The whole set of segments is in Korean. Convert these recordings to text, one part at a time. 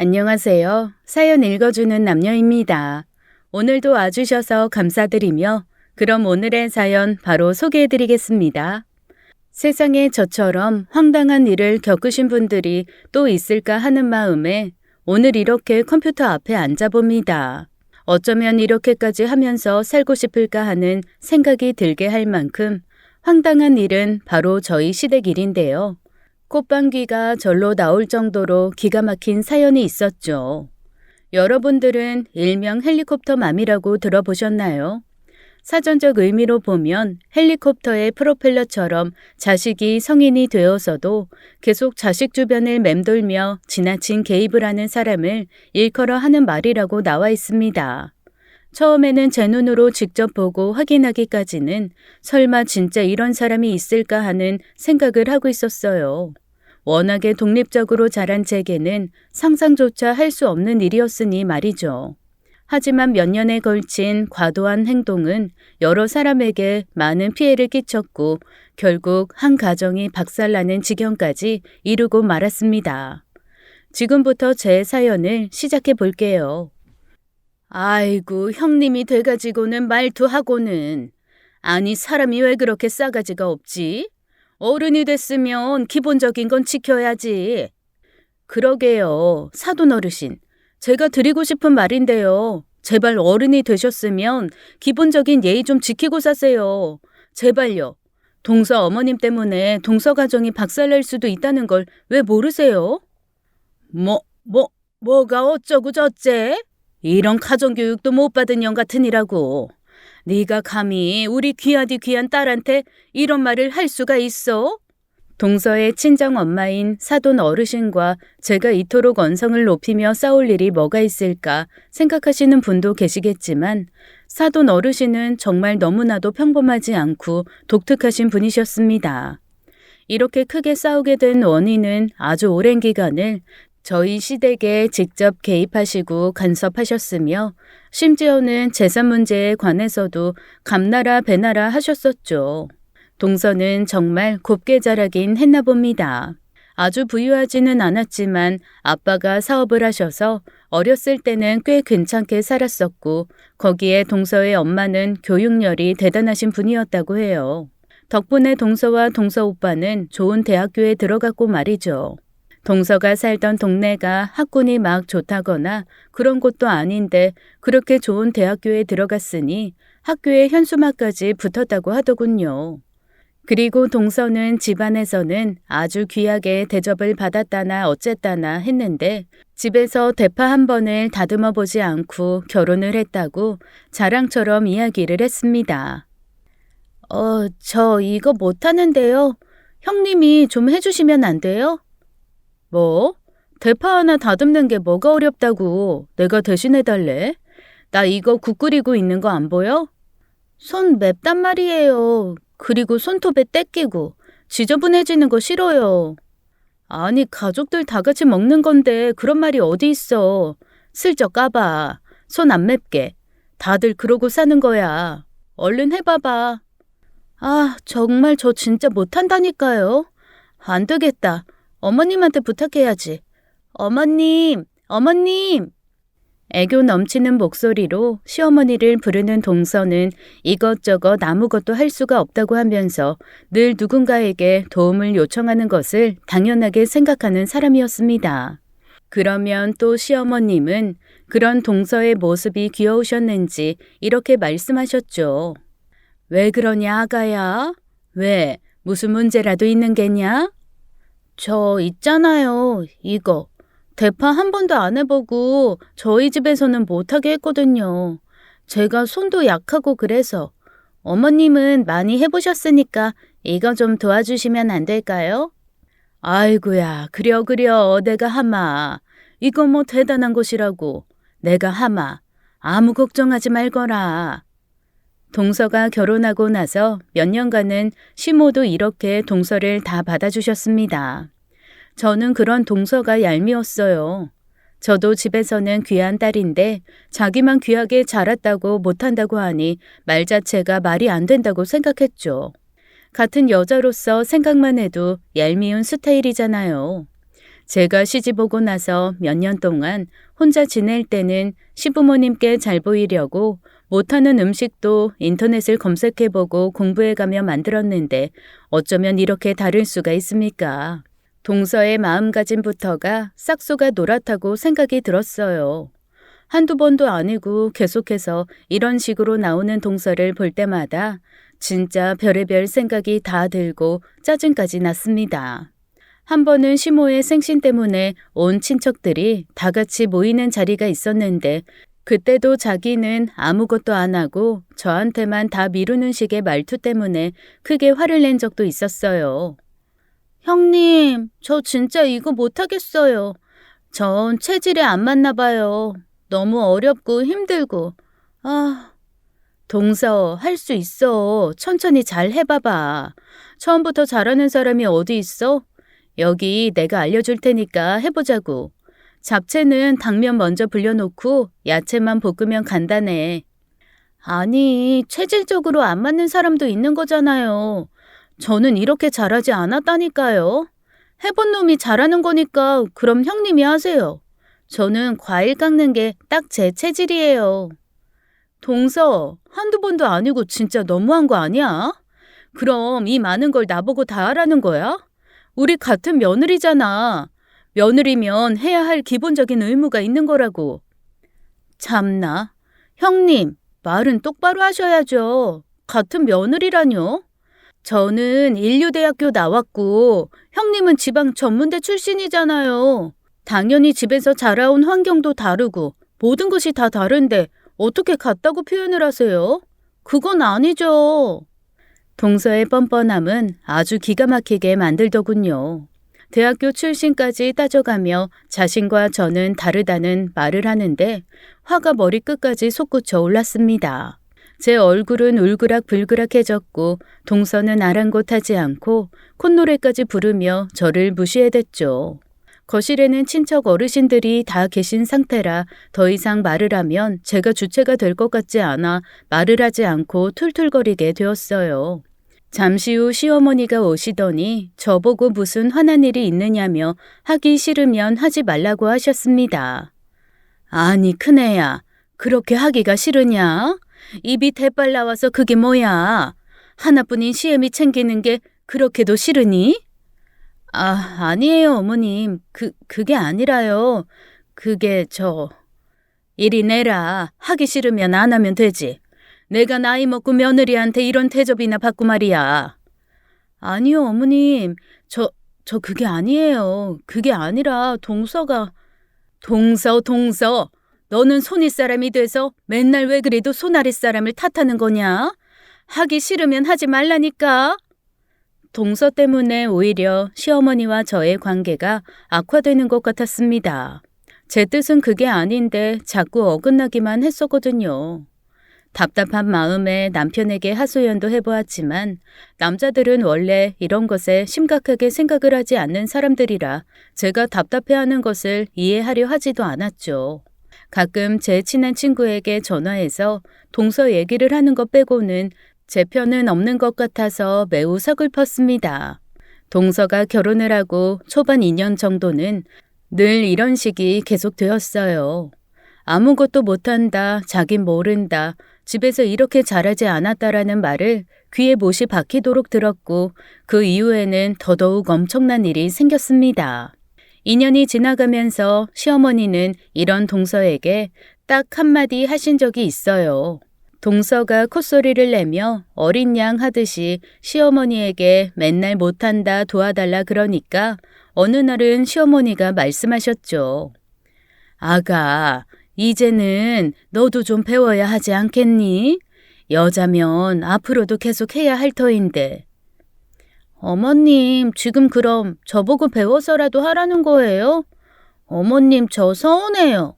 안녕하세요. 사연 읽어주는 남녀입니다. 오늘도 와주셔서 감사드리며 그럼 오늘의 사연 바로 소개해드리겠습니다. 세상에 저처럼 황당한 일을 겪으신 분들이 또 있을까 하는 마음에 오늘 이렇게 컴퓨터 앞에 앉아봅니다. 어쩌면 이렇게까지 하면서 살고 싶을까 하는 생각이 들게 할 만큼 황당한 일은 바로 저희 시댁 일인데요. 콧방귀가 절로 나올 정도로 기가 막힌 사연이 있었죠. 여러분들은 일명 헬리콥터 맘이라고 들어보셨나요? 사전적 의미로 보면 헬리콥터의 프로펠러처럼 자식이 성인이 되어서도 계속 자식 주변을 맴돌며 지나친 개입을 하는 사람을 일컬어 하는 말이라고 나와 있습니다. 처음에는 제 눈으로 직접 보고 확인하기까지는 설마 진짜 이런 사람이 있을까 하는 생각을 하고 있었어요. 워낙에 독립적으로 자란 제게는 상상조차 할 수 없는 일이었으니 말이죠. 하지만 몇 년에 걸친 과도한 행동은 여러 사람에게 많은 피해를 끼쳤고 결국 한 가정이 박살나는 지경까지 이르고 말았습니다. 지금부터 제 사연을 시작해 볼게요. 아이고, 형님이 돼가지고는 말투하고는. 아니, 사람이 왜 그렇게 싸가지가 없지? 어른이 됐으면 기본적인 건 지켜야지. 그러게요, 사돈 어르신. 제가 드리고 싶은 말인데요. 제발 어른이 되셨으면 기본적인 예의 좀 지키고 사세요. 제발요. 동서 어머님 때문에 동서 가정이 박살날 수도 있다는 걸 왜 모르세요? 뭐가 어쩌고 저째? 이런 가정교육도 못 받은 년 같으니라고. 네가 감히 우리 귀하디 귀한 딸한테 이런 말을 할 수가 있어? 동서의 친정 엄마인 사돈 어르신과 제가 이토록 언성을 높이며 싸울 일이 뭐가 있을까 생각하시는 분도 계시겠지만 사돈 어르신은 정말 너무나도 평범하지 않고 독특하신 분이셨습니다. 이렇게 크게 싸우게 된 원인은 아주 오랜 기간을 저희 시댁에 직접 개입하시고 간섭하셨으며 심지어는 재산 문제에 관해서도 감나라 배나라 하셨었죠. 동서는 정말 곱게 자라긴 했나 봅니다. 아주 부유하지는 않았지만 아빠가 사업을 하셔서 어렸을 때는 꽤 괜찮게 살았었고 거기에 동서의 엄마는 교육열이 대단하신 분이었다고 해요. 덕분에 동서와 동서 오빠는 좋은 대학교에 들어갔고 말이죠. 동서가 살던 동네가 학군이 막 좋다거나 그런 곳도 아닌데 그렇게 좋은 대학교에 들어갔으니 학교에 현수막까지 붙었다고 하더군요. 그리고 동서는 집안에서는 아주 귀하게 대접을 받았다나 어쨌다나 했는데 집에서 대파 한 번을 다듬어 보지 않고 결혼을 했다고 자랑처럼 이야기를 했습니다. 저 이거 못하는데요. 형님이 좀 해주시면 안 돼요? 뭐? 대파 하나 다듬는 게 뭐가 어렵다고 내가 대신해달래? 나 이거 국 끓이고 있는 거 안 보여? 손 맵단 말이에요. 그리고 손톱에 때 끼고 지저분해지는 거 싫어요. 아니, 가족들 다 같이 먹는 건데 그런 말이 어디 있어. 슬쩍 까봐. 손 안 맵게. 다들 그러고 사는 거야. 얼른 해봐봐. 아, 정말 저 진짜 못한다니까요. 안 되겠다. 어머님한테 부탁해야지. 어머님! 애교 넘치는 목소리로 시어머니를 부르는 동서는 이것저것 아무것도 할 수가 없다고 하면서 늘 누군가에게 도움을 요청하는 것을 당연하게 생각하는 사람이었습니다. 그러면 또 시어머님은 그런 동서의 모습이 귀여우셨는지 이렇게 말씀하셨죠. 왜 그러냐, 아가야? 왜? 무슨 문제라도 있는 게냐? 저 있잖아요, 이거. 대파 한 번도 안 해보고 저희 집에서는 못하게 했거든요. 제가 손도 약하고 그래서. 어머님은 많이 해보셨으니까 이거 좀 도와주시면 안 될까요? 아이고야, 그려 내가 하마. 이거 뭐 대단한 것이라고. 내가 하마. 아무 걱정하지 말거라. 동서가 결혼하고 나서 몇 년간은 시모도 이렇게 동서를 다 받아주셨습니다. 저는 그런 동서가 얄미웠어요. 저도 집에서는 귀한 딸인데 자기만 귀하게 자랐다고 못한다고 하니 말 자체가 말이 안 된다고 생각했죠. 같은 여자로서 생각만 해도 얄미운 스타일이잖아요. 제가 시집 오고 나서 몇 년 동안 혼자 지낼 때는 시부모님께 잘 보이려고 못하는 음식도 인터넷을 검색해보고 공부해가며 만들었는데 어쩌면 이렇게 다를 수가 있습니까? 동서의 마음가짐부터가 싹수가 노랗다고 생각이 들었어요. 한두 번도 아니고 계속해서 이런 식으로 나오는 동서를 볼 때마다 진짜 별의별 생각이 다 들고 짜증까지 났습니다. 한 번은 시모의 생신 때문에 온 친척들이 다 같이 모이는 자리가 있었는데 그때도 자기는 아무것도 안 하고 저한테만 다 미루는 식의 말투 때문에 크게 화를 낸 적도 있었어요. 형님, 저 진짜 이거 못하겠어요. 전 체질에 안 맞나 봐요. 너무 어렵고 힘들고. 동서, 할 수 있어. 천천히 잘 해봐봐. 처음부터 잘하는 사람이 어디 있어? 여기 내가 알려줄 테니까 해보자고. 잡채는 당면 먼저 불려놓고 야채만 볶으면 간단해. 아니, 체질적으로 안 맞는 사람도 있는 거잖아요. 저는 이렇게 잘하지 않았다니까요. 해본 놈이 잘하는 거니까 그럼 형님이 하세요. 저는 과일 깎는 게 딱 제 체질이에요. 동서, 한두 번도 아니고 진짜 너무한 거 아니야? 그럼 이 많은 걸 나보고 다 하라는 거야? 우리 같은 며느리잖아. 며느리면 해야 할 기본적인 의무가 있는 거라고. 참나. 형님, 말은 똑바로 하셔야죠. 같은 며느리라뇨? 저는 인류대학교 나왔고 형님은 지방 전문대 출신이잖아요. 당연히 집에서 자라온 환경도 다르고 모든 것이 다 다른데 어떻게 같다고 표현을 하세요? 그건 아니죠. 동서의 뻔뻔함은 아주 기가 막히게 만들더군요. 대학교 출신까지 따져가며 자신과 저는 다르다는 말을 하는데 화가 머리끝까지 솟구쳐 올랐습니다. 제 얼굴은 울그락불그락해졌고 동서는 아랑곳하지 않고 콧노래까지 부르며 저를 무시해댔죠. 거실에는 친척 어르신들이 다 계신 상태라 더 이상 말을 하면 제가 주체가 될 것 같지 않아 말을 하지 않고 툴툴거리게 되었어요. 잠시 후 시어머니가 오시더니 저보고 무슨 화난 일이 있느냐며 하기 싫으면 하지 말라고 하셨습니다. 아니 큰애야, 그렇게 하기가 싫으냐? 입이 대빨 나와서 그게 뭐야? 하나뿐인 시애미 챙기는 게 그렇게도 싫으니? 아니에요 어머님. 그게 아니라요. 그게 이리 내라. 하기 싫으면 안 하면 되지. 내가 나이 먹고 며느리한테 이런 대접이나 받고 말이야. 아니요 어머님. 저 그게 아니에요. 그게 아니라 동서. 너는 손윗사람이 돼서 맨날 왜 그래도 손아랫사람을 탓하는 거냐? 하기 싫으면 하지 말라니까. 동서 때문에 오히려 시어머니와 저의 관계가 악화되는 것 같았습니다. 제 뜻은 그게 아닌데 자꾸 어긋나기만 했었거든요. 답답한 마음에 남편에게 하소연도 해보았지만 남자들은 원래 이런 것에 심각하게 생각을 하지 않는 사람들이라 제가 답답해하는 것을 이해하려 하지도 않았죠. 가끔 제 친한 친구에게 전화해서 동서 얘기를 하는 것 빼고는 제 편은 없는 것 같아서 매우 서글펐습니다. 동서가 결혼을 하고 초반 2년 정도는 늘 이런 식이 계속되었어요. 아무것도 못한다, 자긴 모른다, 집에서 이렇게 잘하지 않았다라는 말을 귀에 못이 박히도록 들었고 그 이후에는 더더욱 엄청난 일이 생겼습니다. 2년이 지나가면서 시어머니는 이런 동서에게 딱 한마디 하신 적이 있어요. 동서가 콧소리를 내며 어린 양 하듯이 시어머니에게 맨날 못한다 도와달라 그러니까 어느 날은 시어머니가 말씀하셨죠. 아가, 이제는 너도 좀 배워야 하지 않겠니? 여자면 앞으로도 계속 해야 할 터인데. 어머님, 지금 그럼 저보고 배워서라도 하라는 거예요? 어머님, 저 서운해요.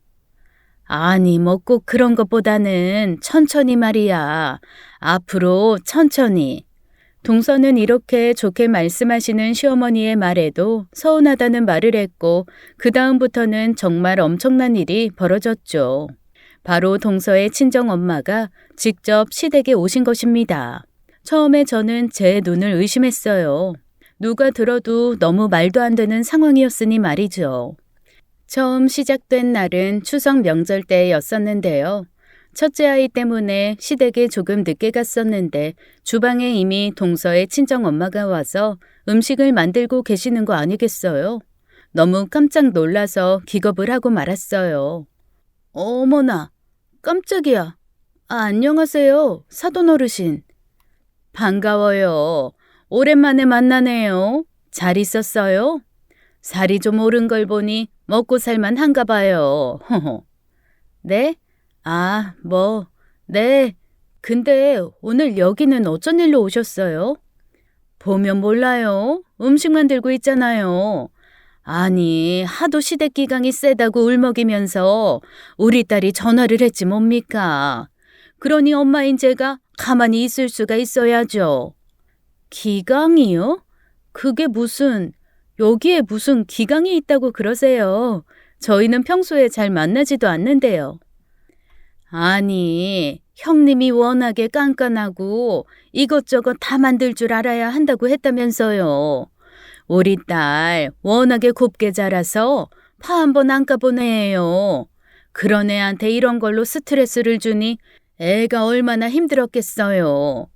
아니, 뭐 꼭 그런 것보다는 천천히 말이야. 앞으로 천천히. 동서는 이렇게 좋게 말씀하시는 시어머니의 말에도 서운하다는 말을 했고 그 다음부터는 정말 엄청난 일이 벌어졌죠. 바로 동서의 친정엄마가 직접 시댁에 오신 것입니다. 처음에 저는 제 눈을 의심했어요. 누가 들어도 너무 말도 안 되는 상황이었으니 말이죠. 처음 시작된 날은 추석 명절 때였었는데요. 첫째 아이 때문에 시댁에 조금 늦게 갔었는데 주방에 이미 동서의 친정 엄마가 와서 음식을 만들고 계시는 거 아니겠어요? 너무 깜짝 놀라서 기겁을 하고 말았어요. 어머나, 깜짝이야. 안녕하세요, 사돈 어르신. 반가워요. 오랜만에 만나네요. 잘 있었어요? 살이 좀 오른 걸 보니 먹고 살만 한가 봐요. 허허. 네? 네. 근데 오늘 여기는 어쩐 일로 오셨어요? 보면 몰라요. 음식 만들고 있잖아요. 아니, 하도 시댁 기강이 세다고 울먹이면서 우리 딸이 전화를 했지 뭡니까? 그러니 엄마인 제가 가만히 있을 수가 있어야죠. 기강이요? 그게 여기에 무슨 기강이 있다고 그러세요? 저희는 평소에 잘 만나지도 않는데요. 아니, 형님이 워낙에 깐깐하고 이것저것 다 만들 줄 알아야 한다고 했다면서요. 우리 딸 워낙에 곱게 자라서 파 한 번 안 까보네요. 그런 애한테 이런 걸로 스트레스를 주니 애가 얼마나 힘들었겠어요.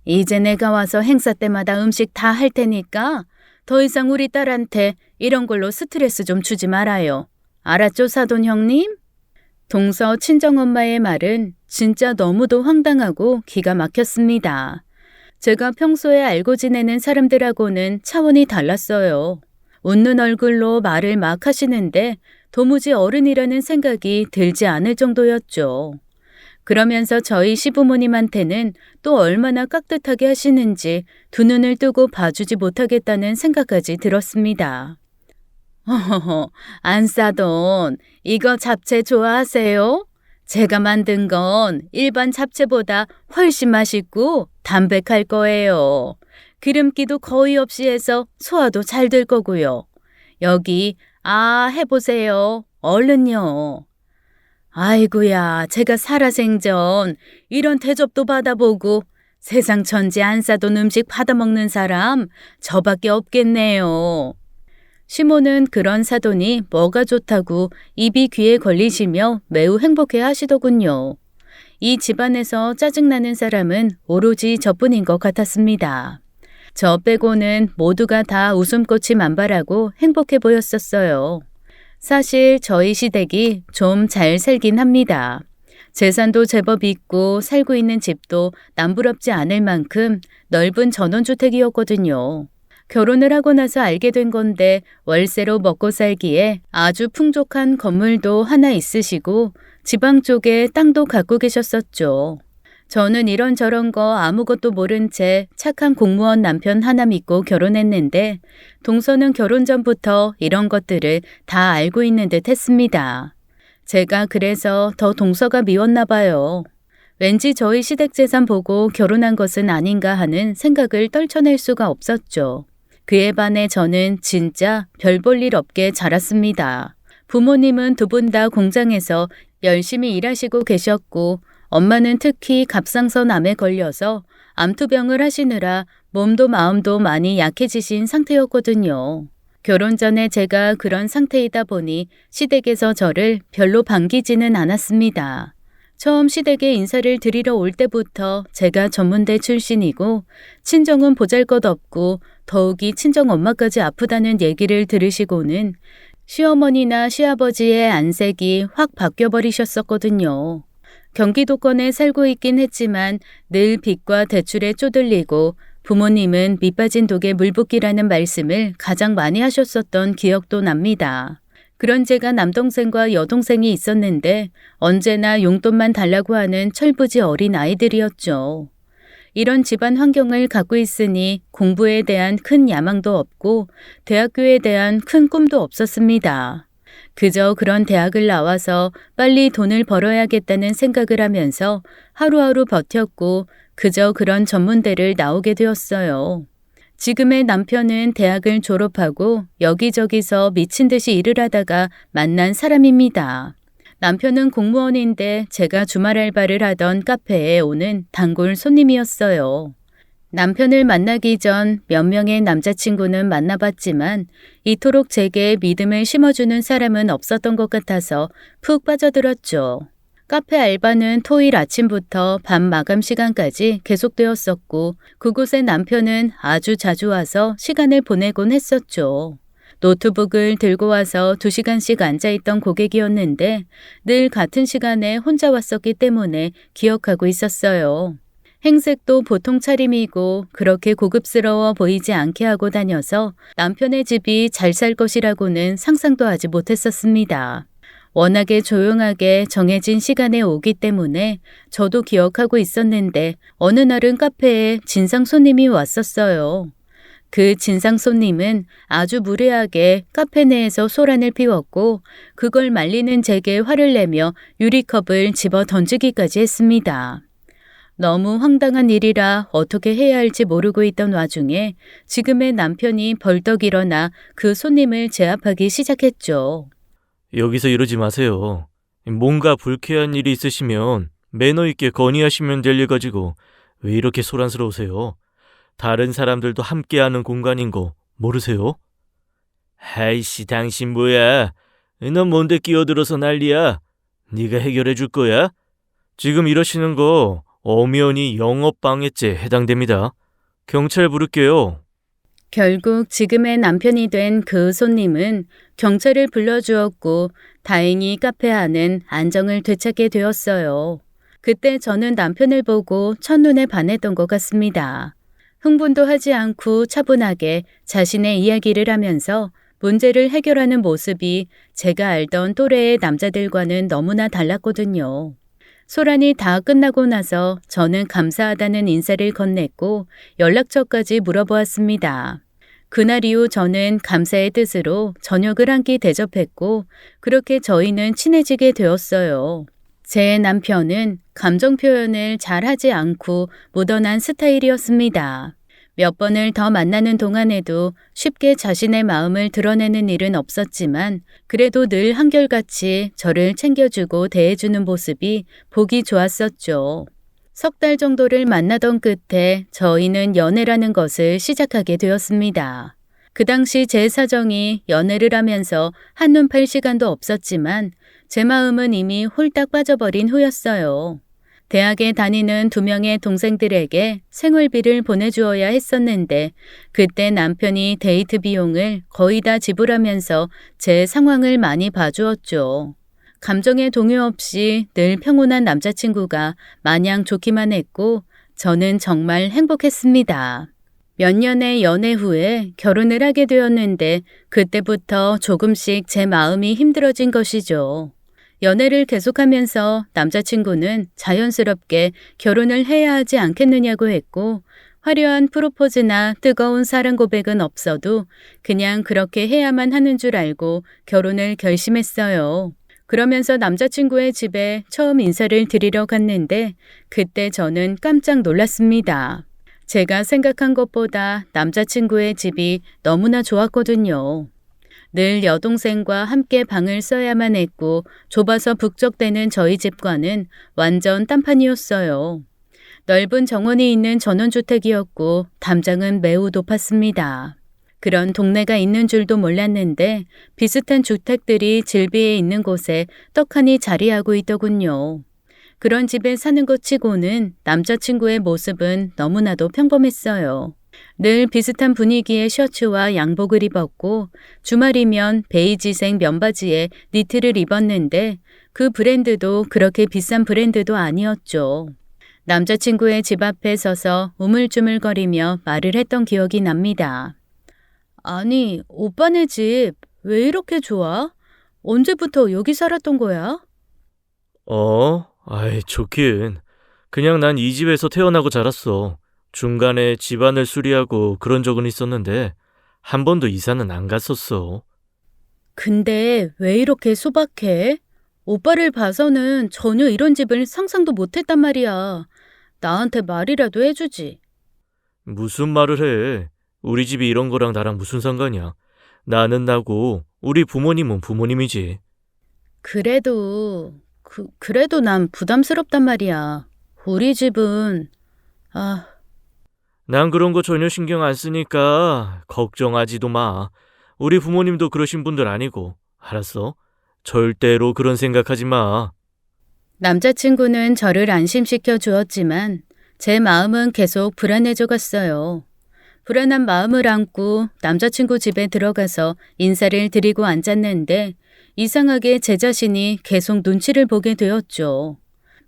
이제 내가 와서 행사 때마다 음식 다 할 테니까 더 이상 우리 딸한테 이런 걸로 스트레스 좀 주지 말아요. 알았죠, 사돈 형님? 동서 친정엄마의 말은 진짜 너무도 황당하고 기가 막혔습니다. 제가 평소에 알고 지내는 사람들하고는 차원이 달랐어요. 웃는 얼굴로 말을 막 하시는데 도무지 어른이라는 생각이 들지 않을 정도였죠. 그러면서 저희 시부모님한테는 또 얼마나 깍듯하게 하시는지 두 눈을 뜨고 봐주지 못하겠다는 생각까지 들었습니다. 허허허, 안사돈, 이거 잡채 좋아하세요? 제가 만든 건 일반 잡채보다 훨씬 맛있고 담백할 거예요. 기름기도 거의 없이 해서 소화도 잘 될 거고요. 여기, 해보세요. 얼른요. 아이고야, 제가 살아생전 이런 대접도 받아보고 세상 천지 안사돈 음식 받아먹는 사람 저밖에 없겠네요. 시모는 그런 사돈이 뭐가 좋다고 입이 귀에 걸리시며 매우 행복해 하시더군요. 이 집안에서 짜증나는 사람은 오로지 저뿐인 것 같았습니다. 저 빼고는 모두가 다 웃음꽃이 만발하고 행복해 보였었어요. 사실 저희 시댁이 좀 잘 살긴 합니다. 재산도 제법 있고 살고 있는 집도 남부럽지 않을 만큼 넓은 전원주택이었거든요. 결혼을 하고 나서 알게 된 건데 월세로 먹고 살기에 아주 풍족한 건물도 하나 있으시고 지방 쪽에 땅도 갖고 계셨었죠. 저는 이런저런 거 아무것도 모른 채 착한 공무원 남편 하나 믿고 결혼했는데 동서는 결혼 전부터 이런 것들을 다 알고 있는 듯 했습니다. 제가 그래서 더 동서가 미웠나 봐요. 왠지 저희 시댁 재산 보고 결혼한 것은 아닌가 하는 생각을 떨쳐낼 수가 없었죠. 그에 반해 저는 진짜 별 볼 일 없게 자랐습니다. 부모님은 두 분 다 공장에서 열심히 일하시고 계셨고 엄마는 특히 갑상선 암에 걸려서 암투병을 하시느라 몸도 마음도 많이 약해지신 상태였거든요. 결혼 전에 제가 그런 상태이다 보니 시댁에서 저를 별로 반기지는 않았습니다. 처음 시댁에 인사를 드리러 올 때부터 제가 전문대 출신이고 친정은 보잘것없고 더욱이 친정엄마까지 아프다는 얘기를 들으시고는 시어머니나 시아버지의 안색이 확 바뀌어버리셨었거든요. 경기도권에 살고 있긴 했지만 늘 빚과 대출에 쪼들리고 부모님은 밑빠진 독에 물붓기라는 말씀을 가장 많이 하셨었던 기억도 납니다. 그런 제가 남동생과 여동생이 있었는데 언제나 용돈만 달라고 하는 철부지 어린 아이들이었죠. 이런 집안 환경을 갖고 있으니 공부에 대한 큰 야망도 없고 대학교에 대한 큰 꿈도 없었습니다. 그저 그런 대학을 나와서 빨리 돈을 벌어야겠다는 생각을 하면서 하루하루 버텼고 그저 그런 전문대를 나오게 되었어요. 지금의 남편은 대학을 졸업하고 여기저기서 미친 듯이 일을 하다가 만난 사람입니다. 남편은 공무원인데 제가 주말 알바를 하던 카페에 오는 단골 손님이었어요. 남편을 만나기 전 몇 명의 남자친구는 만나봤지만 이토록 제게 믿음을 심어주는 사람은 없었던 것 같아서 푹 빠져들었죠. 카페 알바는 토요일 아침부터 밤 마감 시간까지 계속되었었고 그곳에 남편은 아주 자주 와서 시간을 보내곤 했었죠. 노트북을 들고 와서 2시간씩 앉아있던 고객이었는데 늘 같은 시간에 혼자 왔었기 때문에 기억하고 있었어요. 행색도 보통 차림이고 그렇게 고급스러워 보이지 않게 하고 다녀서 남편의 집이 잘 살 것이라고는 상상도 하지 못했었습니다. 워낙에 조용하게 정해진 시간에 오기 때문에 저도 기억하고 있었는데 어느 날은 카페에 진상 손님이 왔었어요. 그 진상 손님은 아주 무례하게 카페 내에서 소란을 피웠고 그걸 말리는 제게 화를 내며 유리컵을 집어 던지기까지 했습니다. 너무 황당한 일이라 어떻게 해야 할지 모르고 있던 와중에 지금의 남편이 벌떡 일어나 그 손님을 제압하기 시작했죠. 여기서 이러지 마세요. 뭔가 불쾌한 일이 있으시면 매너 있게 건의하시면 될 일 가지고 왜 이렇게 소란스러우세요? 다른 사람들도 함께하는 공간인 거 모르세요? 아이씨, 당신 뭐야? 넌 뭔데 끼어들어서 난리야? 네가 해결해 줄 거야? 지금 이러시는 거 엄연히 영업방해죄 해당됩니다. 경찰 부를게요. 결국 지금의 남편이 된 그 손님은 경찰을 불러주었고 다행히 카페 안은 안정을 되찾게 되었어요. 그때 저는 남편을 보고 첫눈에 반했던 것 같습니다. 흥분도 하지 않고 차분하게 자신의 이야기를 하면서 문제를 해결하는 모습이 제가 알던 또래의 남자들과는 너무나 달랐거든요. 소란이 다 끝나고 나서 저는 감사하다는 인사를 건넸고 연락처까지 물어보았습니다. 그날 이후 저는 감사의 뜻으로 저녁을 한 끼 대접했고 그렇게 저희는 친해지게 되었어요. 제 남편은 감정 표현을 잘 하지 않고 무던한 스타일이었습니다. 몇 번을 더 만나는 동안에도 쉽게 자신의 마음을 드러내는 일은 없었지만 그래도 늘 한결같이 저를 챙겨주고 대해주는 모습이 보기 좋았었죠. 3달 정도를 만나던 끝에 저희는 연애라는 것을 시작하게 되었습니다. 그 당시 제 사정이 연애를 하면서 한눈 팔 시간도 없었지만 제 마음은 이미 홀딱 빠져버린 후였어요. 대학에 다니는 2명의 동생들에게 생활비를 보내주어야 했었는데 그때 남편이 데이트 비용을 거의 다 지불하면서 제 상황을 많이 봐주었죠. 감정의 동요 없이 늘 평온한 남자친구가 마냥 좋기만 했고 저는 정말 행복했습니다. 몇 년의 연애 후에 결혼을 하게 되었는데 그때부터 조금씩 제 마음이 힘들어진 것이죠. 연애를 계속하면서 남자친구는 자연스럽게 결혼을 해야 하지 않겠느냐고 했고 화려한 프로포즈나 뜨거운 사랑 고백은 없어도 그냥 그렇게 해야만 하는 줄 알고 결혼을 결심했어요. 그러면서 남자친구의 집에 처음 인사를 드리러 갔는데 그때 저는 깜짝 놀랐습니다. 제가 생각한 것보다 남자친구의 집이 너무나 좋았거든요. 늘 여동생과 함께 방을 써야만 했고 좁아서 북적대는 저희 집과는 완전 딴판이었어요. 넓은 정원이 있는 전원주택이었고 담장은 매우 높았습니다. 그런 동네가 있는 줄도 몰랐는데 비슷한 주택들이 질비해 있는 곳에 떡하니 자리하고 있더군요. 그런 집에 사는 것 치고는 남자친구의 모습은 너무나도 평범했어요. 늘 비슷한 분위기의 셔츠와 양복을 입었고 주말이면 베이지색 면바지에 니트를 입었는데 그 브랜드도 그렇게 비싼 브랜드도 아니었죠. 남자친구의 집 앞에 서서 우물쭈물거리며 말을 했던 기억이 납니다. 아니, 오빠네 집 왜 이렇게 좋아? 언제부터 여기 살았던 거야? 아이, 좋긴. 그냥 난 이 집에서 태어나고 자랐어. 중간에 집안을 수리하고 그런 적은 있었는데 한 번도 이사는 안 갔었어. 근데 왜 이렇게 소박해? 오빠를 봐서는 전혀 이런 집을 상상도 못했단 말이야. 나한테 말이라도 해주지. 무슨 말을 해. 우리 집이 이런 거랑 나랑 무슨 상관이야. 나는 나고 우리 부모님은 부모님이지. 그래도 난 부담스럽단 말이야. 우리 집은, 아, 난 그런 거 전혀 신경 안 쓰니까 걱정하지도 마. 우리 부모님도 그러신 분들 아니고. 알았어? 절대로 그런 생각하지 마. 남자친구는 저를 안심시켜 주었지만 제 마음은 계속 불안해져 갔어요. 불안한 마음을 안고 남자친구 집에 들어가서 인사를 드리고 앉았는데 이상하게 제 자신이 계속 눈치를 보게 되었죠.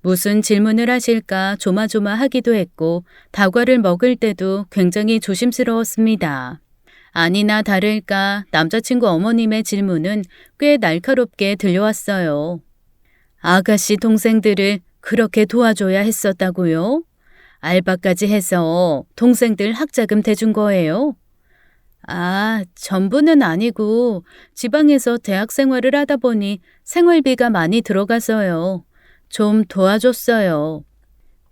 무슨 질문을 하실까 조마조마하기도 했고 다과를 먹을 때도 굉장히 조심스러웠습니다. 아니나 다를까 남자친구 어머님의 질문은 꽤 날카롭게 들려왔어요. 아가씨 동생들을 그렇게 도와줘야 했었다고요? 알바까지 해서 동생들 학자금 대준 거예요? 아, 전부는 아니고 지방에서 대학 생활을 하다 보니 생활비가 많이 들어가서요. 좀 도와줬어요.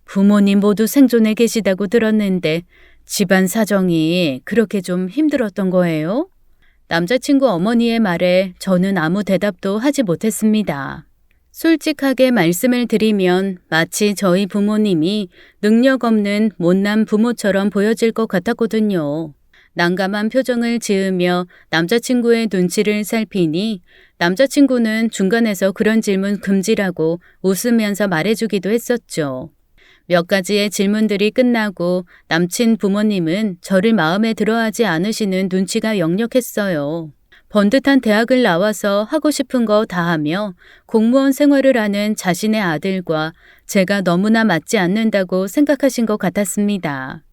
부모님 모두 생존해 계시다고 들었는데 집안 사정이 그렇게 좀 힘들었던 거예요? 남자친구 어머니의 말에 저는 아무 대답도 하지 못했습니다. 솔직하게 말씀을 드리면 마치 저희 부모님이 능력 없는 못난 부모처럼 보여질 것 같았거든요. 난감한 표정을 지으며 남자친구의 눈치를 살피니 남자친구는 중간에서 그런 질문 금지라고 웃으면서 말해주기도 했었죠. 몇 가지의 질문들이 끝나고 남친 부모님은 저를 마음에 들어하지 않으시는 눈치가 역력했어요. 번듯한 대학을 나와서 하고 싶은 거 다 하며 공무원 생활을 하는 자신의 아들과 제가 너무나 맞지 않는다고 생각하신 것 같았습니다.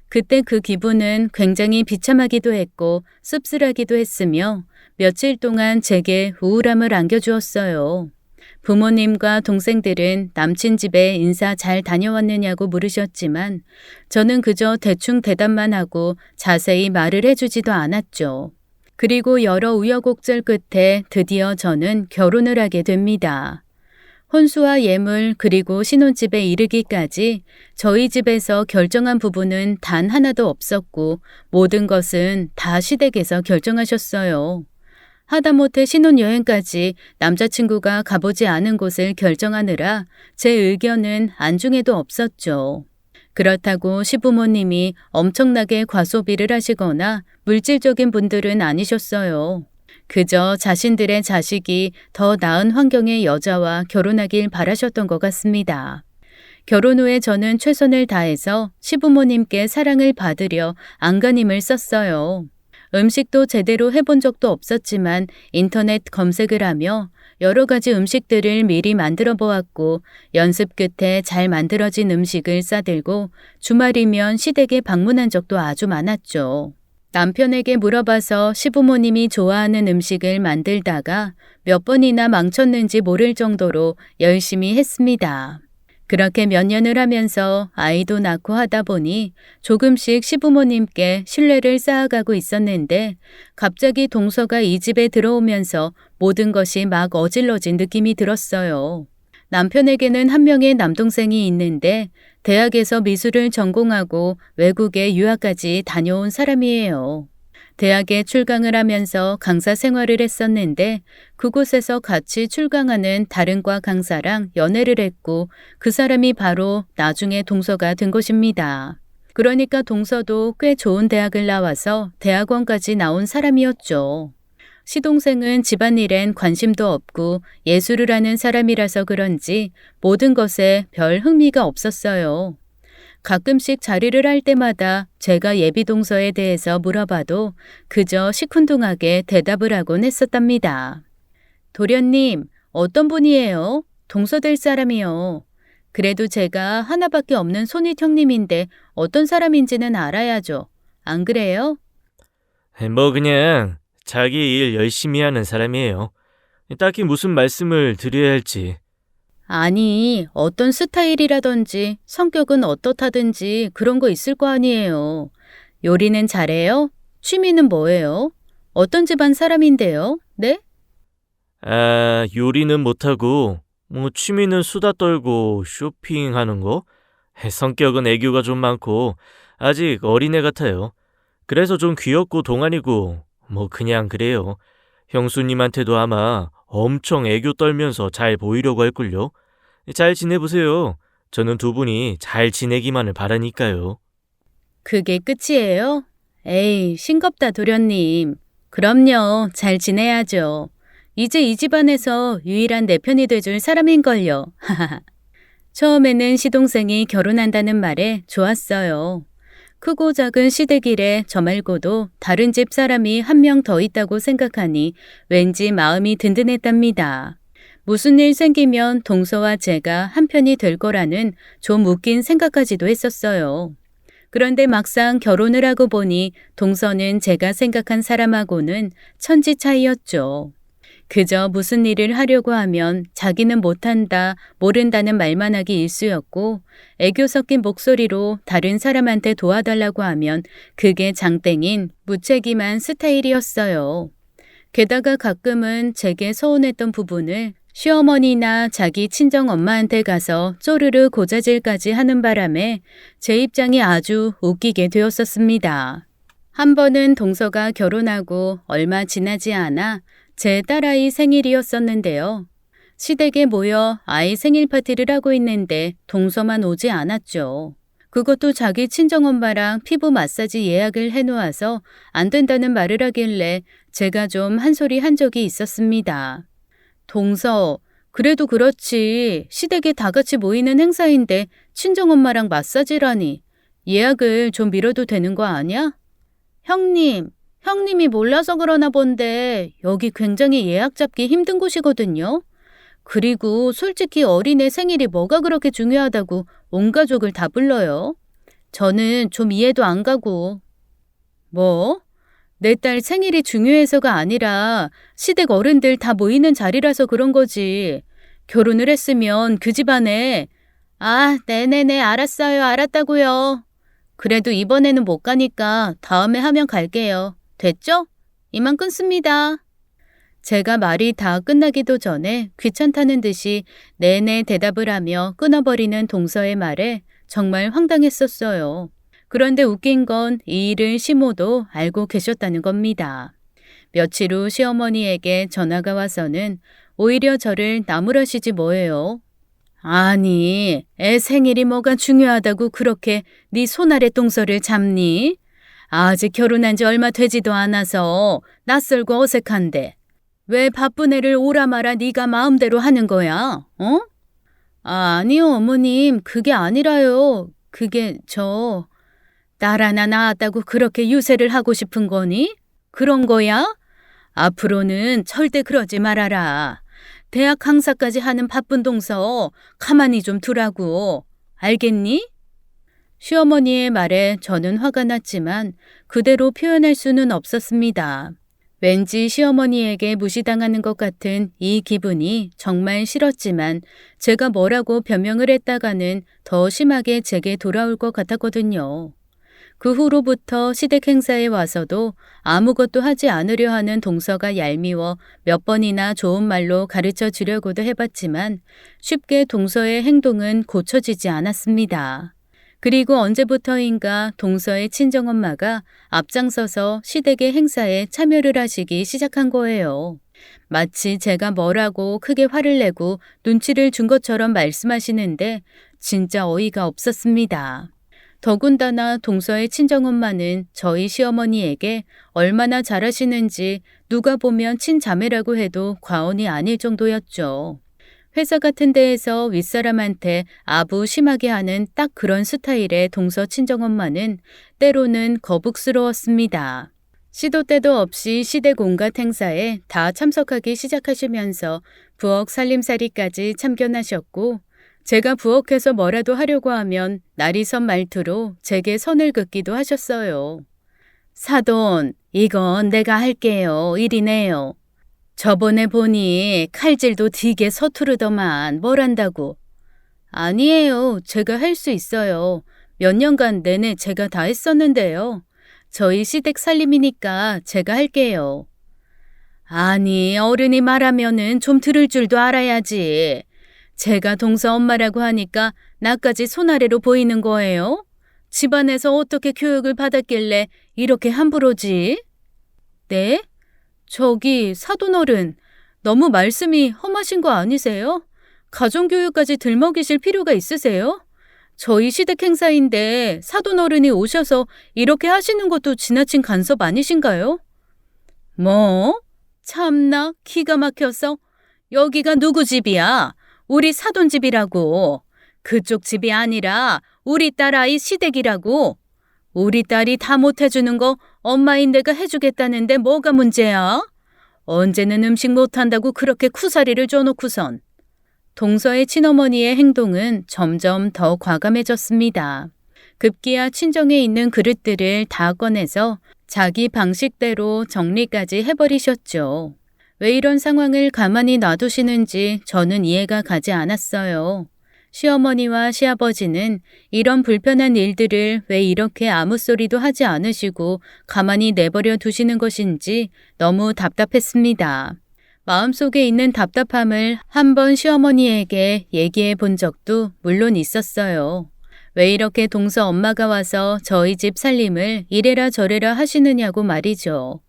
그때 그 기분은 굉장히 비참하기도 했고 씁쓸하기도 했으며 며칠 동안 제게 우울함을 안겨주었어요. 부모님과 동생들은 남친 집에 인사 잘 다녀왔느냐고 물으셨지만 저는 그저 대충 대답만 하고 자세히 말을 해주지도 않았죠. 그리고 여러 우여곡절 끝에 드디어 저는 결혼을 하게 됩니다. 혼수와 예물 그리고 신혼집에 이르기까지 저희 집에서 결정한 부분은 단 하나도 없었고 모든 것은 다 시댁에서 결정하셨어요. 하다못해 신혼여행까지 남자친구가 가보지 않은 곳을 결정하느라 제 의견은 안중에도 없었죠. 그렇다고 시부모님이 엄청나게 과소비를 하시거나 물질적인 분들은 아니셨어요. 그저 자신들의 자식이 더 나은 환경의 여자와 결혼하길 바라셨던 것 같습니다. 결혼 후에 저는 최선을 다해서 시부모님께 사랑을 받으려 안간힘을 썼어요. 음식도 제대로 해본 적도 없었지만 인터넷 검색을 하며 여러 가지 음식들을 미리 만들어 보았고 연습 끝에 잘 만들어진 음식을 싸들고 주말이면 시댁에 방문한 적도 아주 많았죠. 남편에게 물어봐서 시부모님이 좋아하는 음식을 만들다가 몇 번이나 망쳤는지 모를 정도로 열심히 했습니다. 그렇게 몇 년을 하면서 아이도 낳고 하다 보니 조금씩 시부모님께 신뢰를 쌓아가고 있었는데 갑자기 동서가 이 집에 들어오면서 모든 것이 막 어질러진 느낌이 들었어요. 남편에게는 한 명의 남동생이 있는데 대학에서 미술을 전공하고 외국에 유학까지 다녀온 사람이에요. 대학에 출강을 하면서 강사 생활을 했었는데 그곳에서 같이 출강하는 다른 과 강사랑 연애를 했고 그 사람이 바로 나중에 동서가 된 것입니다. 그러니까 동서도 꽤 좋은 대학을 나와서 대학원까지 나온 사람이었죠. 시동생은 집안일엔 관심도 없고 예술을 하는 사람이라서 그런지 모든 것에 별 흥미가 없었어요. 가끔씩 자리를 할 때마다 제가 예비 동서에 대해서 물어봐도 그저 시큰둥하게 대답을 하곤 했었답니다. 도련님, 어떤 분이에요? 동서 될 사람이요. 그래도 제가 하나밖에 없는 손윗 형님인데 어떤 사람인지는 알아야죠. 안 그래요? 뭐 그냥 자기 일 열심히 하는 사람이에요. 딱히 무슨 말씀을 드려야 할지. 아니, 어떤 스타일이라든지 성격은 어떻다든지 그런 거 있을 거 아니에요. 요리는 잘해요? 취미는 뭐예요? 어떤 집안 사람인데요? 네? 요리는 못하고 취미는 수다 떨고 쇼핑하는 거? 성격은 애교가 좀 많고 아직 어린애 같아요. 그래서 좀 귀엽고 동안이고 그냥 그래요. 형수님한테도 아마 엄청 애교 떨면서 잘 보이려고 할걸요. 잘 지내보세요. 저는 두 분이 잘 지내기만을 바라니까요. 그게 끝이에요? 에이, 싱겁다 도련님. 그럼요, 잘 지내야죠. 이제 이 집안에서 유일한 내 편이 돼줄 사람인걸요. 처음에는 시동생이 결혼한다는 말에 좋았어요. 크고 작은 시댁일에 저 말고도 다른 집 사람이 한 명 더 있다고 생각하니 왠지 마음이 든든했답니다. 무슨 일 생기면 동서와 제가 한편이 될 거라는 좀 웃긴 생각까지도 했었어요. 그런데 막상 결혼을 하고 보니 동서는 제가 생각한 사람하고는 천지 차이였죠. 그저 무슨 일을 하려고 하면 자기는 못한다, 모른다는 말만 하기 일쑤였고 애교 섞인 목소리로 다른 사람한테 도와달라고 하면 그게 장땡인 무책임한 스타일이었어요. 게다가 가끔은 제게 서운했던 부분을 시어머니나 자기 친정 엄마한테 가서 쪼르르 고자질까지 하는 바람에 제 입장이 아주 웃기게 되었었습니다. 한 번은 동서가 결혼하고 얼마 지나지 않아 제 딸아이 생일이었었는데요. 시댁에 모여 아이 생일 파티를 하고 있는데 동서만 오지 않았죠. 그것도 자기 친정엄마랑 피부 마사지 예약을 해놓아서 안 된다는 말을 하길래 제가 좀 한 소리 한 적이 있었습니다. 동서, 그래도 그렇지. 시댁에 다 같이 모이는 행사인데 친정엄마랑 마사지라니. 예약을 좀 미뤄도 되는 거 아니야? 형님이 몰라서 그러나 본데 여기 굉장히 예약 잡기 힘든 곳이거든요. 그리고 솔직히 어린애 생일이 뭐가 그렇게 중요하다고 온 가족을 다 불러요. 저는 좀 이해도 안 가고. 뭐? 내 딸 생일이 중요해서가 아니라 시댁 어른들 다 모이는 자리라서 그런 거지. 결혼을 했으면 그 집안에 네네네 알았어요. 알았다고요. 그래도 이번에는 못 가니까 다음에 하면 갈게요. 됐죠? 이만 끊습니다. 제가 말이 다 끝나기도 전에 귀찮다는 듯이 내내 대답을 하며 끊어버리는 동서의 말에 정말 황당했었어요. 그런데 웃긴 건 이 일을 시모도 알고 계셨다는 겁니다. 며칠 후 시어머니에게 전화가 와서는 오히려 저를 나무라시지 뭐예요. 아니, 애 생일이 뭐가 중요하다고 그렇게 네 손 아래 동서를 잡니? 아직 결혼한 지 얼마 되지도 않아서 낯설고 어색한데 왜 바쁜 애를 오라 마라 네가 마음대로 하는 거야? 어? 아니요, 어머님. 그게 아니라요. 그게 딸 하나 낳았다고 그렇게 유세를 하고 싶은 거니? 그런 거야? 앞으로는 절대 그러지 말아라. 대학 강사까지 하는 바쁜 동서 가만히 좀 두라고. 알겠니? 시어머니의 말에 저는 화가 났지만 그대로 표현할 수는 없었습니다. 왠지 시어머니에게 무시당하는 것 같은 이 기분이 정말 싫었지만 제가 뭐라고 변명을 했다가는 더 심하게 제게 돌아올 것 같았거든요. 그 후로부터 시댁 행사에 와서도 아무것도 하지 않으려 하는 동서가 얄미워 몇 번이나 좋은 말로 가르쳐 주려고도 해봤지만 쉽게 동서의 행동은 고쳐지지 않았습니다. 그리고 언제부터인가 동서의 친정엄마가 앞장서서 시댁의 행사에 참여를 하시기 시작한 거예요. 마치 제가 뭐라고 크게 화를 내고 눈치를 준 것처럼 말씀하시는데 진짜 어이가 없었습니다. 더군다나 동서의 친정엄마는 저희 시어머니에게 얼마나 잘하시는지 누가 보면 친자매라고 해도 과언이 아닐 정도였죠. 회사 같은 데에서 윗사람한테 아부 심하게 하는 딱 그런 스타일의 동서 친정엄마는 때로는 거북스러웠습니다. 시도 때도 없이 시댁 온갖 행사에 다 참석하기 시작하시면서 부엌 살림살이까지 참견하셨고 제가 부엌에서 뭐라도 하려고 하면 날이 선 말투로 제게 선을 긋기도 하셨어요. 사돈, 이건 내가 할게요. 이리네요. 저번에 보니 칼질도 되게 서투르더만 뭘 한다고. 아니에요. 제가 할 수 있어요. 몇 년간 내내 제가 다 했었는데요. 저희 시댁 살림이니까 제가 할게요. 아니, 어른이 말하면은 좀 들을 줄도 알아야지. 제가 동서 엄마라고 하니까 나까지 손 아래로 보이는 거예요? 집안에서 어떻게 교육을 받았길래 이렇게 함부로지? 네? 저기 사돈어른, 너무 말씀이 험하신 거 아니세요? 가정교육까지 들먹이실 필요가 있으세요? 저희 시댁 행사인데 사돈 어른이 오셔서 이렇게 하시는 것도 지나친 간섭 아니신가요? 뭐? 참나 기가 막혀서. 여기가 누구 집이야? 우리 사돈 집이라고. 그쪽 집이 아니라 우리 딸 아이 시댁이라고. 우리 딸이 다 못해주는 거 엄마인 내가 해주겠다는데 뭐가 문제야? 언제는 음식 못한다고 그렇게 쿠사리를 줘놓고선. 동서의 친어머니의 행동은 점점 더 과감해졌습니다. 급기야 친정에 있는 그릇들을 다 꺼내서 자기 방식대로 정리까지 해버리셨죠. 왜 이런 상황을 가만히 놔두시는지 저는 이해가 가지 않았어요. 시어머니와 시아버지는 이런 불편한 일들을 왜 이렇게 아무 소리도 하지 않으시고 가만히 내버려 두시는 것인지 너무 답답했습니다. 마음속에 있는 답답함을 한번 시어머니에게 얘기해 본 적도 물론 있었어요. 왜 이렇게 동서 엄마가 와서 저희 집 살림을 이래라 저래라 하시느냐고 말이죠.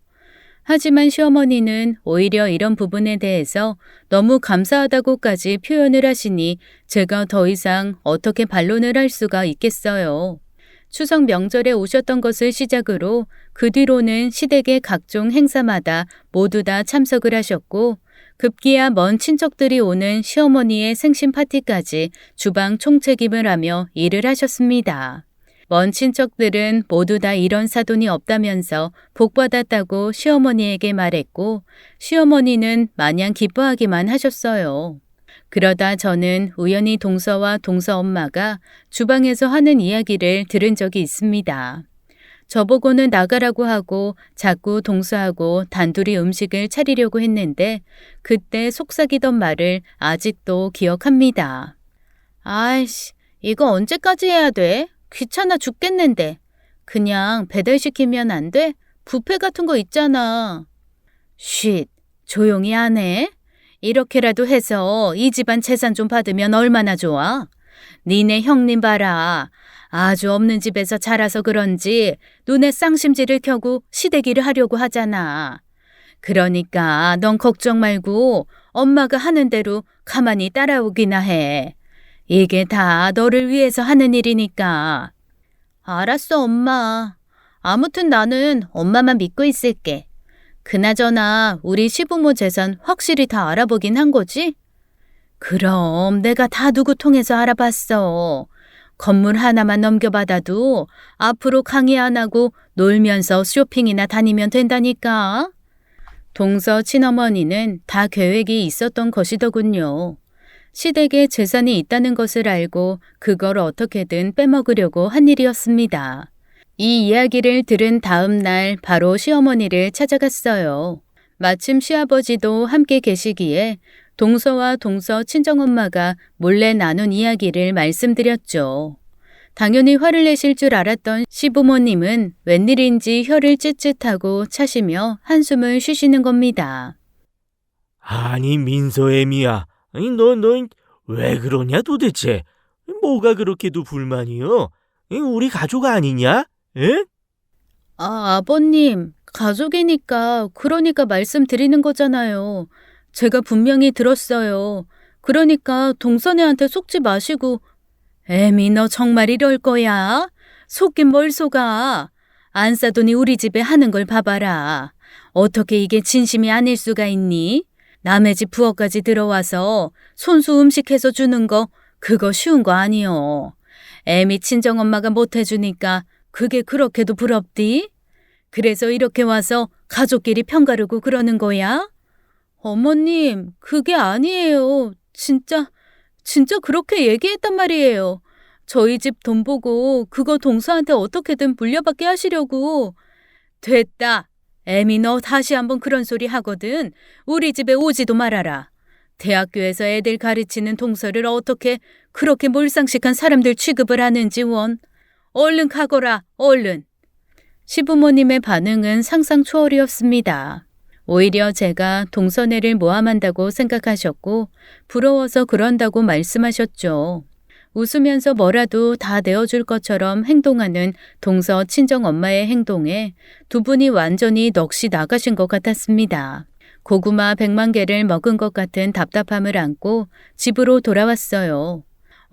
하지만 시어머니는 오히려 이런 부분에 대해서 너무 감사하다고까지 표현을 하시니 제가 더 이상 어떻게 반론을 할 수가 있겠어요. 추석 명절에 오셨던 것을 시작으로 그 뒤로는 시댁의 각종 행사마다 모두 다 참석을 하셨고 급기야 먼 친척들이 오는 시어머니의 생신 파티까지 주방 총책임을 하며 일을 하셨습니다. 먼 친척들은 모두 다 이런 사돈이 없다면서 복받았다고 시어머니에게 말했고 시어머니는 마냥 기뻐하기만 하셨어요. 그러다 저는 우연히 동서와 동서 엄마가 주방에서 하는 이야기를 들은 적이 있습니다. 저보고는 나가라고 하고 자꾸 동서하고 단둘이 음식을 차리려고 했는데 그때 속삭이던 말을 아직도 기억합니다. 아이씨, 이거 언제까지 해야 돼? 귀찮아 죽겠는데. 그냥 배달시키면 안 돼? 뷔페 같은 거 있잖아. 쉿, 조용히 안 해? 이렇게라도 해서 이 집안 재산 좀 받으면 얼마나 좋아? 니네 형님 봐라. 아주 없는 집에서 자라서 그런지 눈에 쌍심지를 켜고 시댁일을 하려고 하잖아. 그러니까 넌 걱정 말고 엄마가 하는 대로 가만히 따라오기나 해. 이게 다 너를 위해서 하는 일이니까. 알았어, 엄마. 아무튼 나는 엄마만 믿고 있을게. 그나저나 우리 시부모 재산 확실히 다 알아보긴 한 거지? 그럼 내가 다 누구 통해서 알아봤어. 건물 하나만 넘겨받아도 앞으로 강의 안 하고 놀면서 쇼핑이나 다니면 된다니까. 동서 친어머니는 다 계획이 있었던 것이더군요. 시댁에 재산이 있다는 것을 알고 그걸 어떻게든 빼먹으려고 한 일이었습니다. 이 이야기를 들은 다음 날 바로 시어머니를 찾아갔어요. 마침 시아버지도 함께 계시기에 동서와 동서 친정엄마가 몰래 나눈 이야기를 말씀드렸죠. 당연히 화를 내실 줄 알았던 시부모님은 웬일인지 혀를 쯧쯧하고 차시며 한숨을 쉬시는 겁니다. 아니 민서애미야, 너 왜 그러냐 도대체? 뭐가 그렇게도 불만이요? 우리 가족 아니냐? 에? 아버님, 가족이니까 그러니까 말씀드리는 거잖아요. 제가 분명히 들었어요. 그러니까 동선애한테 속지 마시고. 애미 너 정말 이럴 거야? 속긴 뭘 속아? 안 싸더니 우리 집에 하는 걸 봐봐라. 어떻게 이게 진심이 아닐 수가 있니? 남의 집 부엌까지 들어와서 손수 음식해서 주는 거 그거 쉬운 거 아니요. 애미 친정엄마가 못해주니까 그게 그렇게도 부럽디? 그래서 이렇게 와서 가족끼리 편가르고 그러는 거야? 어머님, 그게 아니에요. 진짜 그렇게 얘기했단 말이에요. 저희 집 돈 보고 그거 동서한테 어떻게든 물려받게 하시려고. 됐다. 애미 너 다시 한번 그런 소리 하거든. 우리 집에 오지도 말아라. 대학교에서 애들 가르치는 동서를 어떻게 그렇게 몰상식한 사람들 취급을 하는지 원. 얼른 가거라, 얼른. 시부모님의 반응은 상상 초월이었습니다. 오히려 제가 동서애를 모함한다고 생각하셨고 부러워서 그런다고 말씀하셨죠. 웃으면서 뭐라도 다 내어줄 것처럼 행동하는 동서 친정엄마의 행동에 두 분이 완전히 넋이 나가신 것 같았습니다. 고구마 100만 개를 먹은 것 같은 답답함을 안고 집으로 돌아왔어요.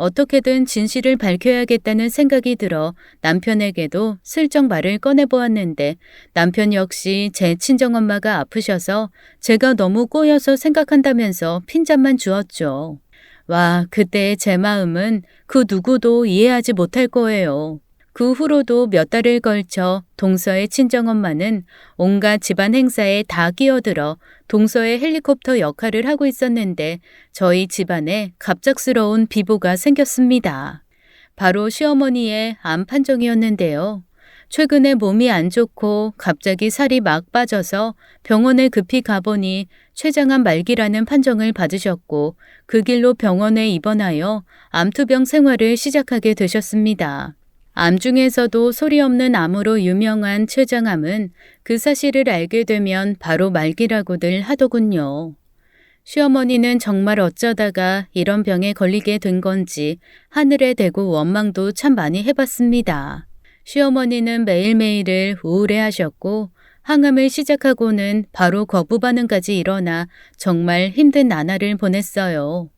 어떻게든 진실을 밝혀야겠다는 생각이 들어 남편에게도 슬쩍 말을 꺼내보았는데 남편 역시 제 친정엄마가 아프셔서 제가 너무 꼬여서 생각한다면서 핀잔만 주었죠. 와, 그때의 제 마음은 그 누구도 이해하지 못할 거예요. 그 후로도 몇 달을 걸쳐 동서의 친정엄마는 온갖 집안 행사에 다 끼어들어 동서의 헬리콥터 역할을 하고 있었는데 저희 집안에 갑작스러운 비보가 생겼습니다. 바로 시어머니의 암 판정이었는데요. 최근에 몸이 안 좋고 갑자기 살이 막 빠져서 병원에 급히 가보니 췌장암 말기라는 판정을 받으셨고 그 길로 병원에 입원하여 암투병 생활을 시작하게 되셨습니다. 암 중에서도 소리 없는 암으로 유명한 췌장암은 그 사실을 알게 되면 바로 말기라고들 하더군요. 시어머니는 정말 어쩌다가 이런 병에 걸리게 된 건지 하늘에 대고 원망도 참 많이 해봤습니다. 시어머니는 매일매일을 우울해하셨고 항암을 시작하고는 바로 거부 반응까지 일어나 정말 힘든 나날을 보냈어요.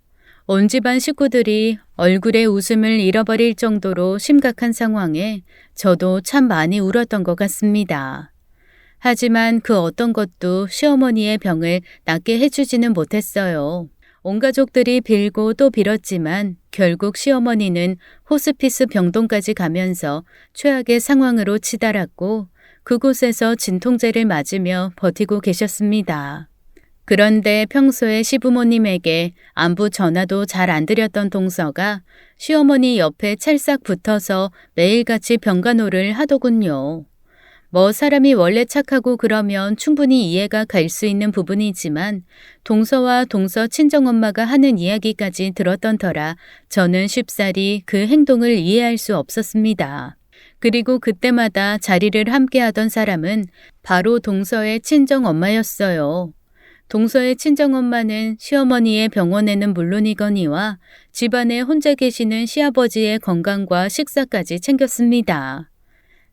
온 집안 식구들이 얼굴에 웃음을 잃어버릴 정도로 심각한 상황에 저도 참 많이 울었던 것 같습니다. 하지만 그 어떤 것도 시어머니의 병을 낫게 해주지는 못했어요. 온 가족들이 빌고 또 빌었지만 결국 시어머니는 호스피스 병동까지 가면서 최악의 상황으로 치달았고 그곳에서 진통제를 맞으며 버티고 계셨습니다. 그런데 평소에 시부모님에게 안부 전화도 잘 안 드렸던 동서가 시어머니 옆에 찰싹 붙어서 매일같이 병간호를 하더군요. 뭐 사람이 원래 착하고 그러면 충분히 이해가 갈 수 있는 부분이지만 동서와 동서 친정엄마가 하는 이야기까지 들었던 터라 저는 쉽사리 그 행동을 이해할 수 없었습니다. 그리고 그때마다 자리를 함께하던 사람은 바로 동서의 친정엄마였어요. 동서의 친정엄마는 시어머니의 병원에는 물론이거니와 집안에 혼자 계시는 시아버지의 건강과 식사까지 챙겼습니다.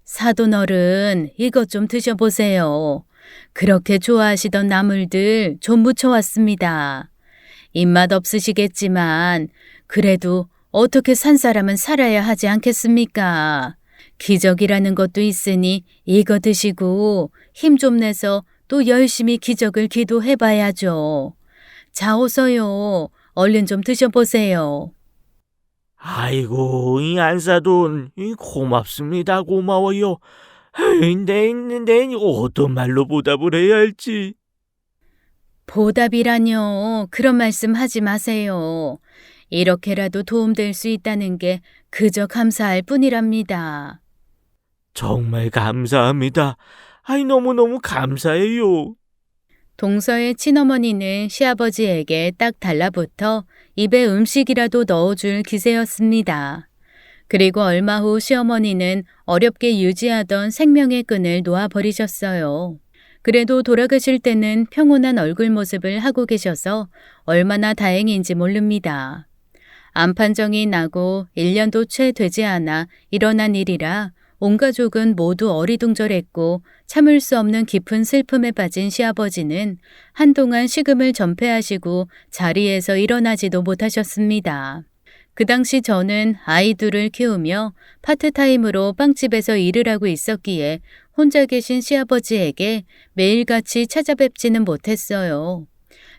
사돈어른, 이것 좀 드셔보세요. 그렇게 좋아하시던 나물들 좀 무쳐왔습니다. 입맛 없으시겠지만 그래도 어떻게 산 사람은 살아야 하지 않겠습니까? 기적이라는 것도 있으니 이거 드시고 힘 좀 내서 또 열심히 기적을 기도해봐야죠. 자, 어서요. 얼른 좀 드셔보세요. 아이고, 이 안사돈, 고맙습니다. 고마워요. 내 어떤 말로 보답을 해야 할지. 보답이라뇨. 그런 말씀 하지 마세요. 이렇게라도 도움될 수 있다는 게 그저 감사할 뿐이랍니다. 정말 감사합니다. 너무너무 감사해요. 동서의 친어머니는 시아버지에게 딱 달라붙어 입에 음식이라도 넣어줄 기세였습니다. 그리고 얼마 후 시어머니는 어렵게 유지하던 생명의 끈을 놓아버리셨어요. 그래도 돌아가실 때는 평온한 얼굴 모습을 하고 계셔서 얼마나 다행인지 모릅니다. 암 판정이 나고 1년도 채 되지 않아 일어난 일이라 온 가족은 모두 어리둥절했고 참을 수 없는 깊은 슬픔에 빠진 시아버지는 한동안 식음을 전폐하시고 자리에서 일어나지도 못하셨습니다. 그 당시 저는 아이 둘을 키우며 파트타임으로 빵집에서 일을 하고 있었기에 혼자 계신 시아버지에게 매일같이 찾아뵙지는 못했어요.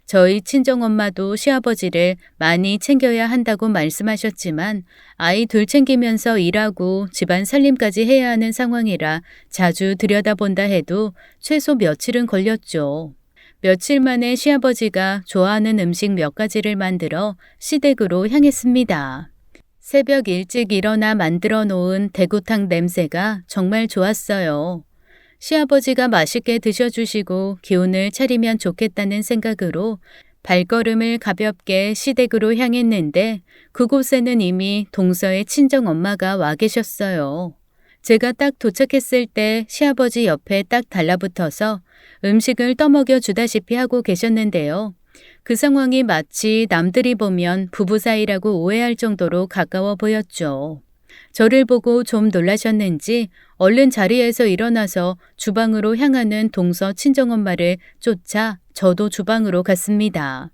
저희 친정엄마도 시아버지를 많이 챙겨야 한다고 말씀하셨지만 아이 둘 챙기면서 일하고 집안 살림까지 해야 하는 상황이라 자주 들여다본다 해도 최소 며칠은 걸렸죠. 며칠 만에 시아버지가 좋아하는 음식 몇 가지를 만들어 시댁으로 향했습니다. 새벽 일찍 일어나 만들어 놓은 대구탕 냄새가 정말 좋았어요. 시아버지가 맛있게 드셔주시고 기운을 차리면 좋겠다는 생각으로 발걸음을 가볍게 시댁으로 향했는데 그곳에는 이미 동서의 친정엄마가 와 계셨어요. 제가 딱 도착했을 때 시아버지 옆에 딱 달라붙어서 음식을 떠먹여 주다시피 하고 계셨는데요. 그 상황이 마치 남들이 보면 부부 사이라고 오해할 정도로 가까워 보였죠. 저를 보고 좀 놀라셨는지 얼른 자리에서 일어나서 주방으로 향하는 동서 친정엄마를 쫓아 저도 주방으로 갔습니다.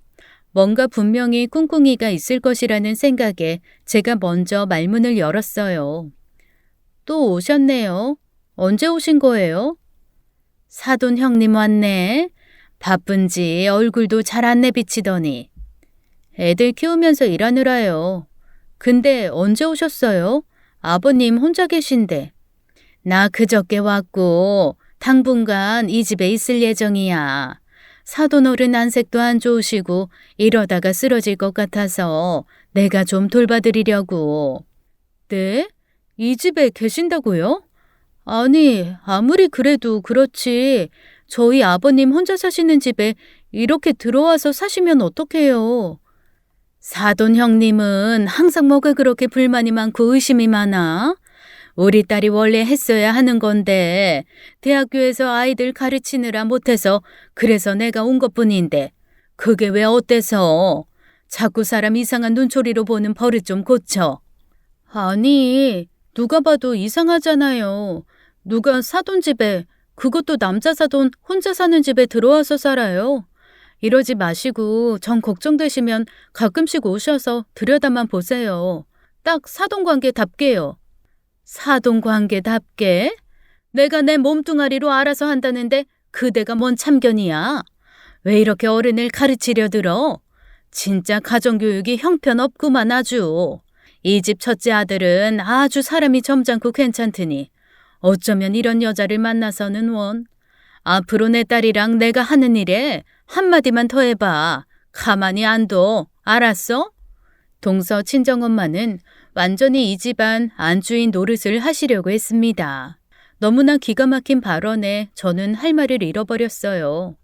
뭔가 분명히 꿍꿍이가 있을 것이라는 생각에 제가 먼저 말문을 열었어요. 또 오셨네요. 언제 오신 거예요? 사돈 형님 왔네. 바쁜지 얼굴도 잘 안 내비치더니. 애들 키우면서 일하느라요. 근데 언제 오셨어요? 아버님 혼자 계신데. 나 그저께 왔고 당분간 이 집에 있을 예정이야. 사돈 어른 안색도 안 좋으시고 이러다가 쓰러질 것 같아서 내가 좀 돌봐드리려고. 네? 이 집에 계신다고요? 아니, 아무리 그래도 그렇지. 저희 아버님 혼자 사시는 집에 이렇게 들어와서 사시면 어떡해요? 사돈 형님은 항상 뭐가 그렇게 불만이 많고 의심이 많아? 우리 딸이 원래 했어야 하는 건데 대학교에서 아이들 가르치느라 못해서 그래서 내가 온 것뿐인데 그게 왜 어때서? 자꾸 사람 이상한 눈초리로 보는 버릇 좀 고쳐. 아니, 누가 봐도 이상하잖아요. 누가 사돈 집에, 그것도 남자 사돈 혼자 사는 집에 들어와서 살아요. 이러지 마시고 정 걱정되시면 가끔씩 오셔서 들여다만 보세요. 딱 사돈 관계답게요. 사돈 관계답게? 내가 내 몸뚱아리로 알아서 한다는데 그대가 뭔 참견이야? 왜 이렇게 어른을 가르치려 들어? 진짜 가정교육이 형편없구만 아주. 이 집 첫째 아들은 아주 사람이 점잖고 괜찮더니 어쩌면 이런 여자를 만나서는 원. 앞으로 내 딸이랑 내가 하는 일에 한마디만 더 해봐. 가만히 안 둬. 알았어? 동서 친정엄마는 완전히 이 집안 안주인 노릇을 하시려고 했습니다. 너무나 기가 막힌 발언에 저는 할 말을 잃어버렸어요.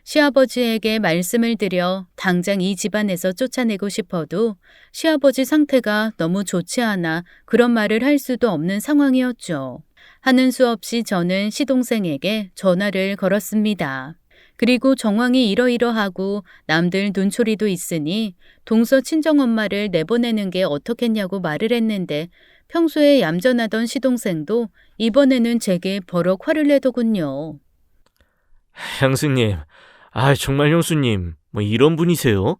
시아버지에게 말씀을 드려 당장 이 집안에서 쫓아내고 싶어도 시아버지 상태가 너무 좋지 않아 그런 말을 할 수도 없는 상황이었죠. 하는 수 없이 저는 시동생에게 전화를 걸었습니다. 그리고 정황이 이러이러하고 남들 눈초리도 있으니 동서 친정엄마를 내보내는 게 어떻겠냐고 말을 했는데 평소에 얌전하던 시동생도 이번에는 제게 버럭 화를 내더군요. 형수님, 정말 형수님, 뭐 이런 분이세요?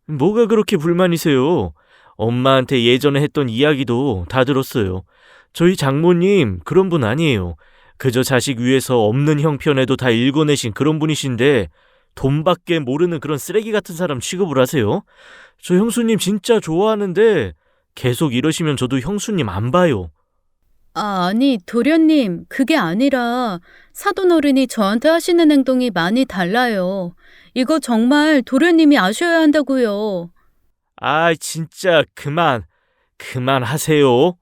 뭐가 그렇게 불만이세요? 엄마한테 예전에 했던 이야기도 다 들었어요. 저희 장모님 그런 분 아니에요. 그저 자식 위해서 없는 형편에도 다 읽어내신 그런 분이신데 돈밖에 모르는 그런 쓰레기 같은 사람 취급을 하세요? 저 형수님 진짜 좋아하는데 계속 이러시면 저도 형수님 안 봐요. 아니, 도련님, 그게 아니라 사돈 어른이 저한테 하시는 행동이 많이 달라요. 이거 정말 도련님이 아셔야 한다고요. 진짜 그만하세요.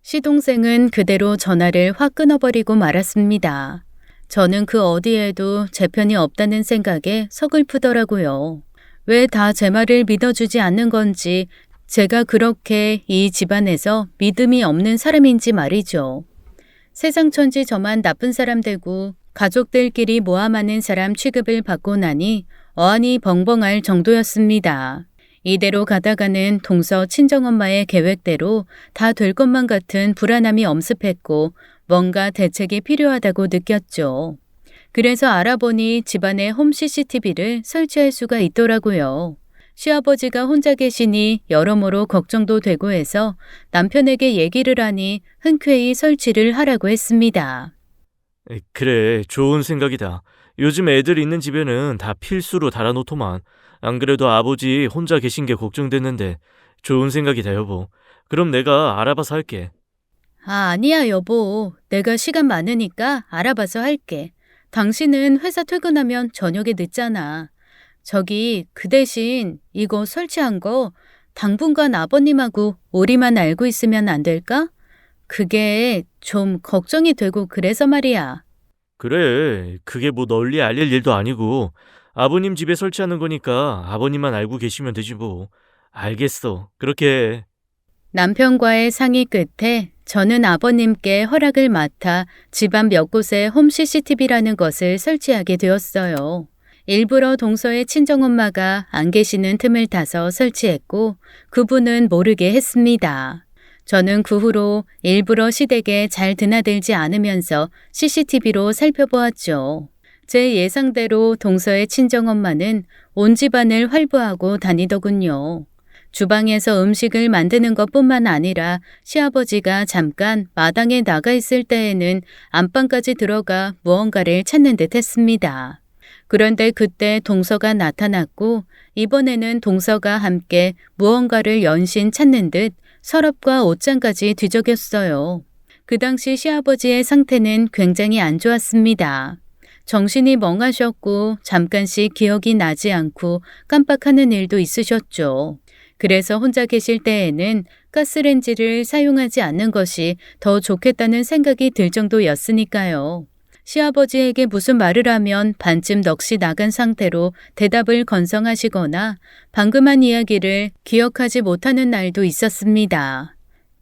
시동생은 그대로 전화를 확 끊어버리고 말았습니다. 저는 그 어디에도 제 편이 없다는 생각에 서글프더라고요. 왜 다 제 말을 믿어주지 않는 건지 제가 그렇게 이 집안에서 믿음이 없는 사람인지 말이죠. 세상천지 저만 나쁜 사람 되고 가족들끼리 모함하는 사람 취급을 받고 나니 어안이 벙벙할 정도였습니다. 이대로 가다가는 동서 친정엄마의 계획대로 다 될 것만 같은 불안함이 엄습했고 뭔가 대책이 필요하다고 느꼈죠. 그래서 알아보니 집안에 홈 CCTV를 설치할 수가 있더라고요. 시아버지가 혼자 계시니 여러모로 걱정도 되고 해서 남편에게 얘기를 하니 흔쾌히 설치를 하라고 했습니다. 그래, 좋은 생각이다. 요즘 애들 있는 집에는 다 필수로 달아놓더만. 안 그래도 아버지 혼자 계신 게 걱정됐는데 좋은 생각이다, 여보. 그럼 내가 알아봐서 할게. 아니야, 여보. 내가 시간 많으니까 알아봐서 할게. 당신은 회사 퇴근하면 저녁에 늦잖아. 저기 그 대신 이거 설치한 거 당분간 아버님하고 우리만 알고 있으면 안 될까? 그게 좀 걱정이 되고 그래서 말이야. 그래, 그게 뭐 널리 알릴 일도 아니고 아버님 집에 설치하는 거니까 아버님만 알고 계시면 되지 뭐. 알겠어, 그렇게 해. 남편과의 상의 끝에 저는 아버님께 허락을 맡아 집안 몇 곳에 홈 CCTV라는 것을 설치하게 되었어요. 일부러 동서의 친정엄마가 안 계시는 틈을 타서 설치했고 그분은 모르게 했습니다. 저는 그 후로 일부러 시댁에 잘 드나들지 않으면서 CCTV로 살펴보았죠. 제 예상대로 동서의 친정엄마는 온 집안을 활보하고 다니더군요. 주방에서 음식을 만드는 것뿐만 아니라 시아버지가 잠깐 마당에 나가 있을 때에는 안방까지 들어가 무언가를 찾는 듯 했습니다. 그런데 그때 동서가 나타났고 이번에는 동서가 함께 무언가를 연신 찾는 듯 서랍과 옷장까지 뒤적였어요. 그 당시 시아버지의 상태는 굉장히 안 좋았습니다. 정신이 멍하셨고 잠깐씩 기억이 나지 않고 깜빡하는 일도 있으셨죠. 그래서 혼자 계실 때에는 가스레인지를 사용하지 않는 것이 더 좋겠다는 생각이 들 정도였으니까요. 시아버지에게 무슨 말을 하면 반쯤 넋이 나간 상태로 대답을 건성하시거나 방금 한 이야기를 기억하지 못하는 날도 있었습니다.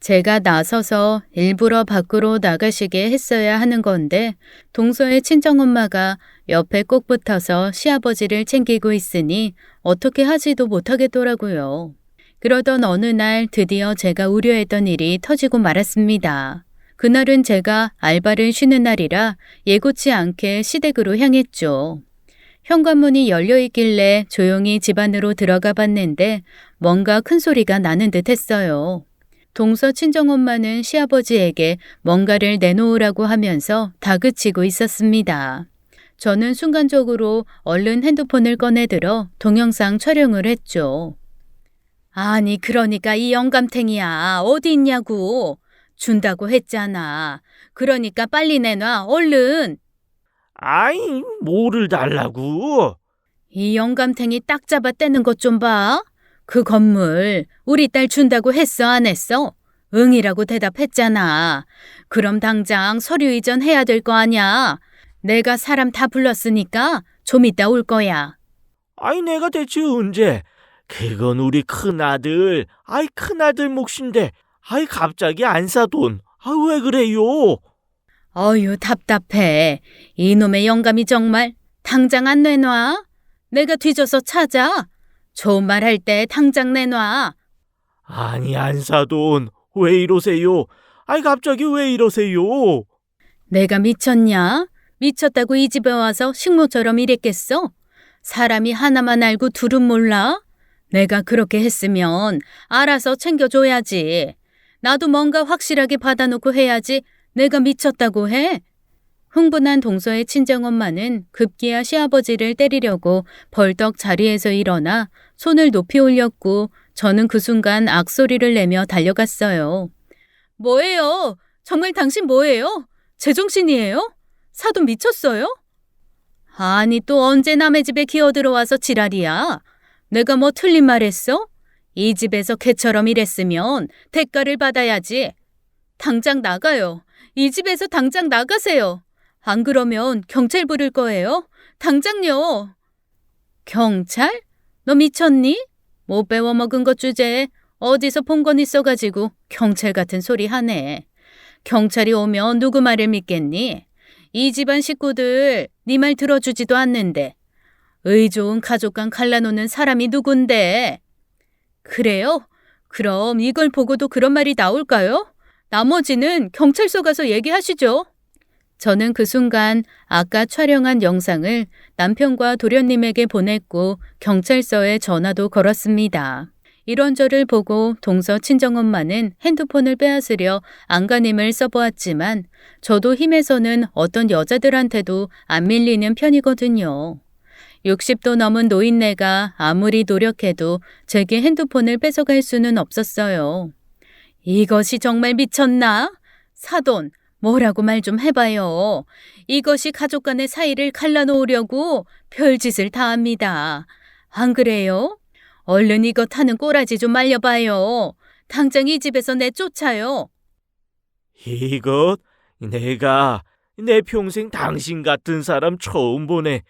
제가 나서서 일부러 밖으로 나가시게 했어야 하는 건데 동서의 친정엄마가 옆에 꼭 붙어서 시아버지를 챙기고 있으니 어떻게 하지도 못하겠더라고요. 그러던 어느 날 드디어 제가 우려했던 일이 터지고 말았습니다. 그날은 제가 알바를 쉬는 날이라 예고치 않게 시댁으로 향했죠. 현관문이 열려 있길래 조용히 집 안으로 들어가 봤는데 뭔가 큰 소리가 나는 듯 했어요. 동서 친정엄마는 시아버지에게 뭔가를 내놓으라고 하면서 다그치고 있었습니다. 저는 순간적으로 얼른 핸드폰을 꺼내들어 동영상 촬영을 했죠. 아니 그러니까 이 영감탱이야 어디 있냐고. 준다고 했잖아. 그러니까 빨리 내놔 얼른. 아이, 뭐를 달라고? 이 영감탱이 딱 잡아 떼는 것 좀 봐. 그 건물 우리 딸 준다고 했어 안 했어? 응이라고 대답했잖아. 그럼 당장 서류 이전해야 될 거 아냐. 내가 사람 다 불렀으니까 좀 이따 올 거야. 아이, 내가 대체 언제? 그건 우리 큰아들. 아이, 큰아들 몫인데. 아이, 갑자기 안 사돈. 아, 왜 그래요? 어휴 답답해. 이놈의 영감이 정말 당장 안 내놔. 내가 뒤져서 찾아. 좋은 말 할 때 당장 내놔. 아니, 안 사돈. 왜 이러세요? 아이, 갑자기 왜 이러세요? 내가 미쳤냐? 미쳤다고 이 집에 와서 식모처럼 일했겠어? 사람이 하나만 알고 둘은 몰라? 내가 그렇게 했으면 알아서 챙겨줘야지. 나도 뭔가 확실하게 받아놓고 해야지 내가 미쳤다고 해? 흥분한 동서의 친정엄마는 급기야 시아버지를 때리려고 벌떡 자리에서 일어나 손을 높이 올렸고 저는 그 순간 악소리를 내며 달려갔어요. 뭐예요? 정말 당신 뭐예요? 제정신이에요? 사돈 미쳤어요? 아니 또 언제 남의 집에 기어들어와서 지랄이야? 내가 뭐 틀린 말 했어? 이 집에서 개처럼 일했으면 대가를 받아야지. 당장 나가요. 이 집에서 당장 나가세요. 안 그러면 경찰 부를 거예요. 당장요. 경찰? 너 미쳤니? 못 배워먹은 것 주제에 어디서 본 건 있어가지고 경찰 같은 소리 하네. 경찰이 오면 누구 말을 믿겠니? 이 집안 식구들 네 말 들어주지도 않는데. 의 좋은 가족간 갈라놓는 사람이 누군데? 그래요? 그럼 이걸 보고도 그런 말이 나올까요? 나머지는 경찰서 가서 얘기하시죠. 저는 그 순간 아까 촬영한 영상을 남편과 도련님에게 보냈고 경찰서에 전화도 걸었습니다. 이런 저를 보고 동서 친정엄마는 핸드폰을 빼앗으려 안간힘을 써보았지만 저도 힘에서는 어떤 여자들한테도 안 밀리는 편이거든요. 60도 넘은 노인네가 아무리 노력해도 제게 핸드폰을 뺏어갈 수는 없었어요. 이것이 정말 미쳤나? 사돈, 뭐라고 말 좀 해봐요. 이것이 가족 간의 사이를 갈라놓으려고 별짓을 다 합니다. 안 그래요? 얼른 이것 하는 꼬라지 좀 말려봐요. 당장 이 집에서 내쫓아요. 이것? 내가 내 평생 당신 같은 사람 처음 보네.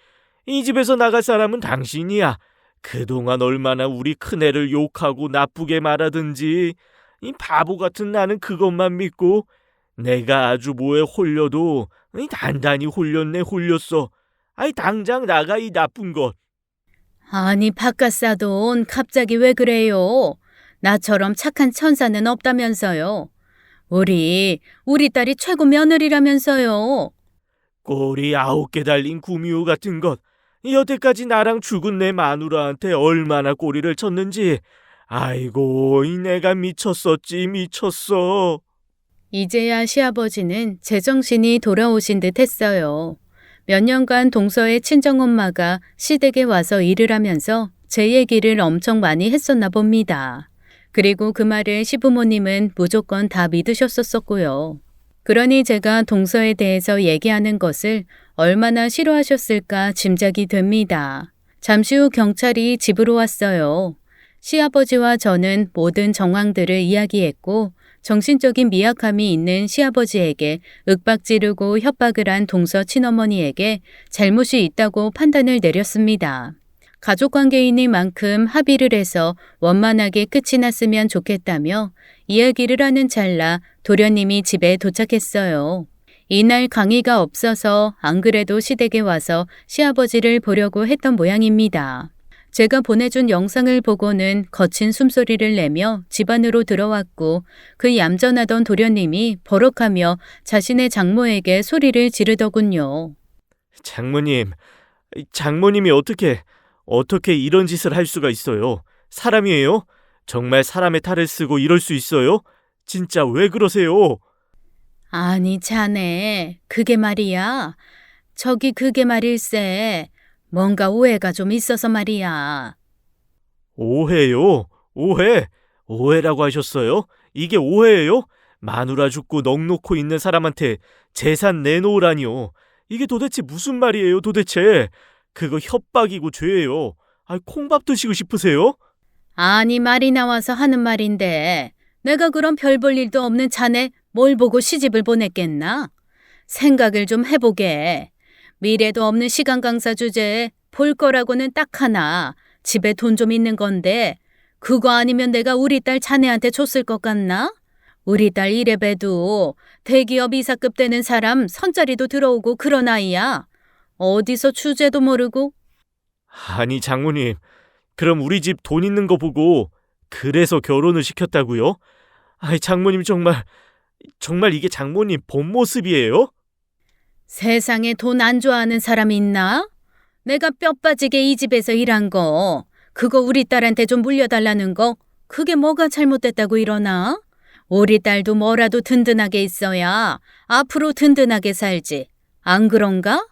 이 집에서 나갈 사람은 당신이야. 그동안 얼마나 우리 큰애를 욕하고 나쁘게 말하든지 이 바보 같은 나는 그것만 믿고 내가 아주 뭐에 홀려도 단단히 홀렸어. 아이 당장 나가 이 나쁜 것. 아니 바깥사돈 갑자기 왜 그래요? 나처럼 착한 천사는 없다면서요. 우리 딸이 최고 며느리라면서요. 꼬리 9개 달린 구미호 같은 것. 여태까지 나랑 죽은 내 마누라한테 얼마나 꼬리를 쳤는지. 아이고, 이 내가 미쳤었지, 미쳤어. 이제야 시아버지는 제정신이 돌아오신 듯 했어요. 몇 년간 동서의 친정엄마가 시댁에 와서 일을 하면서 제 얘기를 엄청 많이 했었나 봅니다. 그리고 그 말을 시부모님은 무조건 다 믿으셨었고요. 그러니 제가 동서에 대해서 얘기하는 것을 얼마나 싫어하셨을까 짐작이 됩니다. 잠시 후 경찰이 집으로 왔어요. 시아버지와 저는 모든 정황들을 이야기했고 정신적인 미약함이 있는 시아버지에게 윽박지르고 협박을 한 동서 친어머니에게 잘못이 있다고 판단을 내렸습니다. 가족관계이니만큼 합의를 해서 원만하게 끝이 났으면 좋겠다며 이야기를 하는 찰나 도련님이 집에 도착했어요. 이날 강의가 없어서 안 그래도 시댁에 와서 시아버지를 보려고 했던 모양입니다. 제가 보내준 영상을 보고는 거친 숨소리를 내며 집 안으로 들어왔고 그 얌전하던 도련님이 버럭하며 자신의 장모에게 소리를 지르더군요. 장모님이 어떻게 이런 짓을 할 수가 있어요? 사람이에요? 정말 사람의 탈을 쓰고 이럴 수 있어요? 진짜 왜 그러세요? 아니 자네 그게 말이야. 저기 그게 말일세. 뭔가 오해가 좀 있어서 말이야. 오해요? 오해? 오해라고 하셨어요? 이게 오해예요? 마누라 죽고 넋 놓고 있는 사람한테 재산 내놓으라니요. 이게 도대체 무슨 말이에요, 도대체? 그거 협박이고 죄예요. 콩밥 드시고 싶으세요? 아니 말이 나와서 하는 말인데 내가 그런 별 볼 일도 없는 자네 뭘 보고 시집을 보냈겠나? 생각을 좀 해보게. 미래도 없는 시간 강사 주제에 볼 거라고는 딱 하나. 집에 돈 좀 있는 건데 그거 아니면 내가 우리 딸 자네한테 줬을 것 같나? 우리 딸 이래봬도 대기업 이사급 되는 사람 선자리도 들어오고 그런 아이야. 어디서 주제도 모르고. 아니, 장모님. 그럼 우리 집 돈 있는 거 보고 그래서 결혼을 시켰다고요? 장모님 정말 이게 장모님 본 모습이에요? 세상에 돈 안 좋아하는 사람이 있나? 내가 뼈 빠지게 이 집에서 일한 거, 그거 우리 딸한테 좀 물려달라는 거, 그게 뭐가 잘못됐다고 이러나? 우리 딸도 뭐라도 든든하게 있어야 앞으로 든든하게 살지. 안 그런가?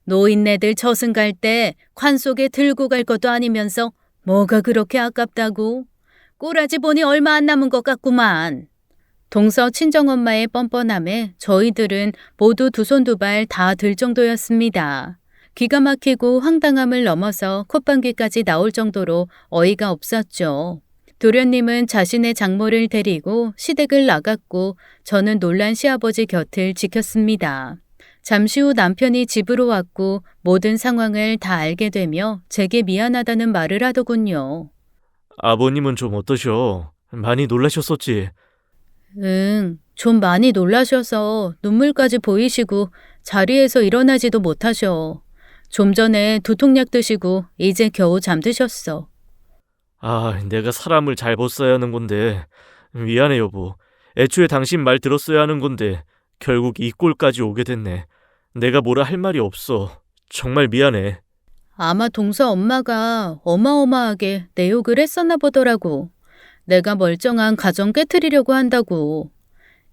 노인네들 저승 갈 때 관 속에 들고 갈 것도 아니면서 뭐가 그렇게 아깝다고? 꼬라지 보니 얼마 안 남은 것 같구만. 동서 친정엄마의 뻔뻔함에 저희들은 모두 두 손 두 발 다 들 정도였습니다. 기가 막히고 황당함을 넘어서 콧방귀까지 나올 정도로 어이가 없었죠. 도련님은 자신의 장모를 데리고 시댁을 나갔고 저는 놀란 시아버지 곁을 지켰습니다. 잠시 후 남편이 집으로 왔고 모든 상황을 다 알게 되며 제게 미안하다는 말을 하더군요. 아버님은 좀 어떠셔? 많이 놀라셨었지? 좀 많이 놀라셔서 눈물까지 보이시고 자리에서 일어나지도 못하셔. 좀 전에 두통약 드시고 이제 겨우 잠드셨어. 내가 사람을 잘 봤어야 하는 건데. 미안해, 여보. 애초에 당신 말 들었어야 하는 건데 결국 이 꼴까지 오게 됐네. 내가 뭐라 할 말이 없어. 정말 미안해. 아마 동서 엄마가 어마어마하게 내 욕을 했었나 보더라고. 내가 멀쩡한 가정 깨트리려고 한다고.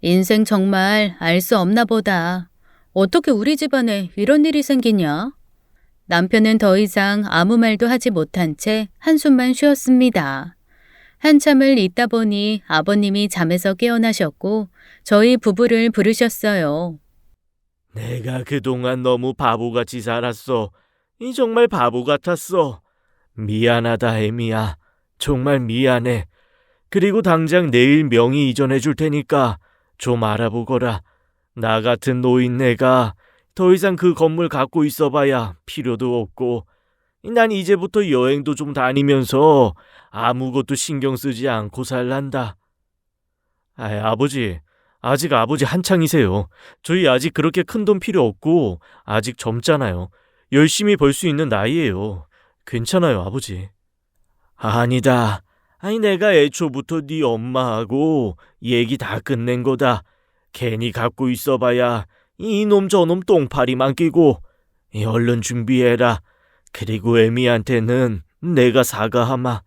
인생 정말 알 수 없나 보다. 어떻게 우리 집안에 이런 일이 생기냐? 남편은 더 이상 아무 말도 하지 못한 채 한숨만 쉬었습니다. 한참을 있다 보니 아버님이 잠에서 깨어나셨고 저희 부부를 부르셨어요. 내가 그동안 너무 바보같이 살았어. 정말 바보 같았어. 미안하다, 애미야. 정말 미안해. 그리고 당장 내일 명의 이전해 줄 테니까 좀 알아보거라. 나 같은 노인네가 더 이상 그 건물 갖고 있어봐야 필요도 없고, 난 이제부터 여행도 좀 다니면서 아무것도 신경 쓰지 않고 살란다. 아버지, 아직 아버지 한창이세요. 저희 아직 그렇게 큰 돈 필요 없고 아직 젊잖아요. 열심히 벌 수 있는 나이예요. 괜찮아요, 아버지. 아니다. 내가 애초부터 네 엄마하고 얘기 다 끝낸 거다. 괜히 갖고 있어봐야 이놈 저놈 똥파리만 끼고 얼른 준비해라. 그리고 애미한테는 내가 사과하마.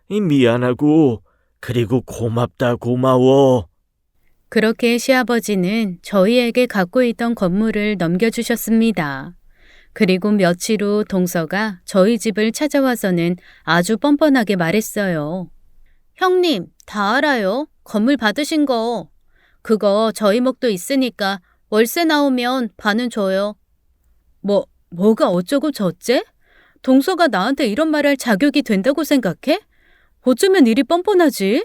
미안하고 그리고 고맙다 고마워. 그렇게 시아버지는 저희에게 갖고 있던 건물을 넘겨주셨습니다. 그리고 며칠 후 동서가 저희 집을 찾아와서는 아주 뻔뻔하게 말했어요. 형님, 다 알아요. 건물 받으신 거. 그거 저희 목도 있으니까 월세 나오면 반은 줘요. 뭐가 어쩌고 저째? 동서가 나한테 이런 말할 자격이 된다고 생각해? 어쩌면 일이 뻔뻔하지?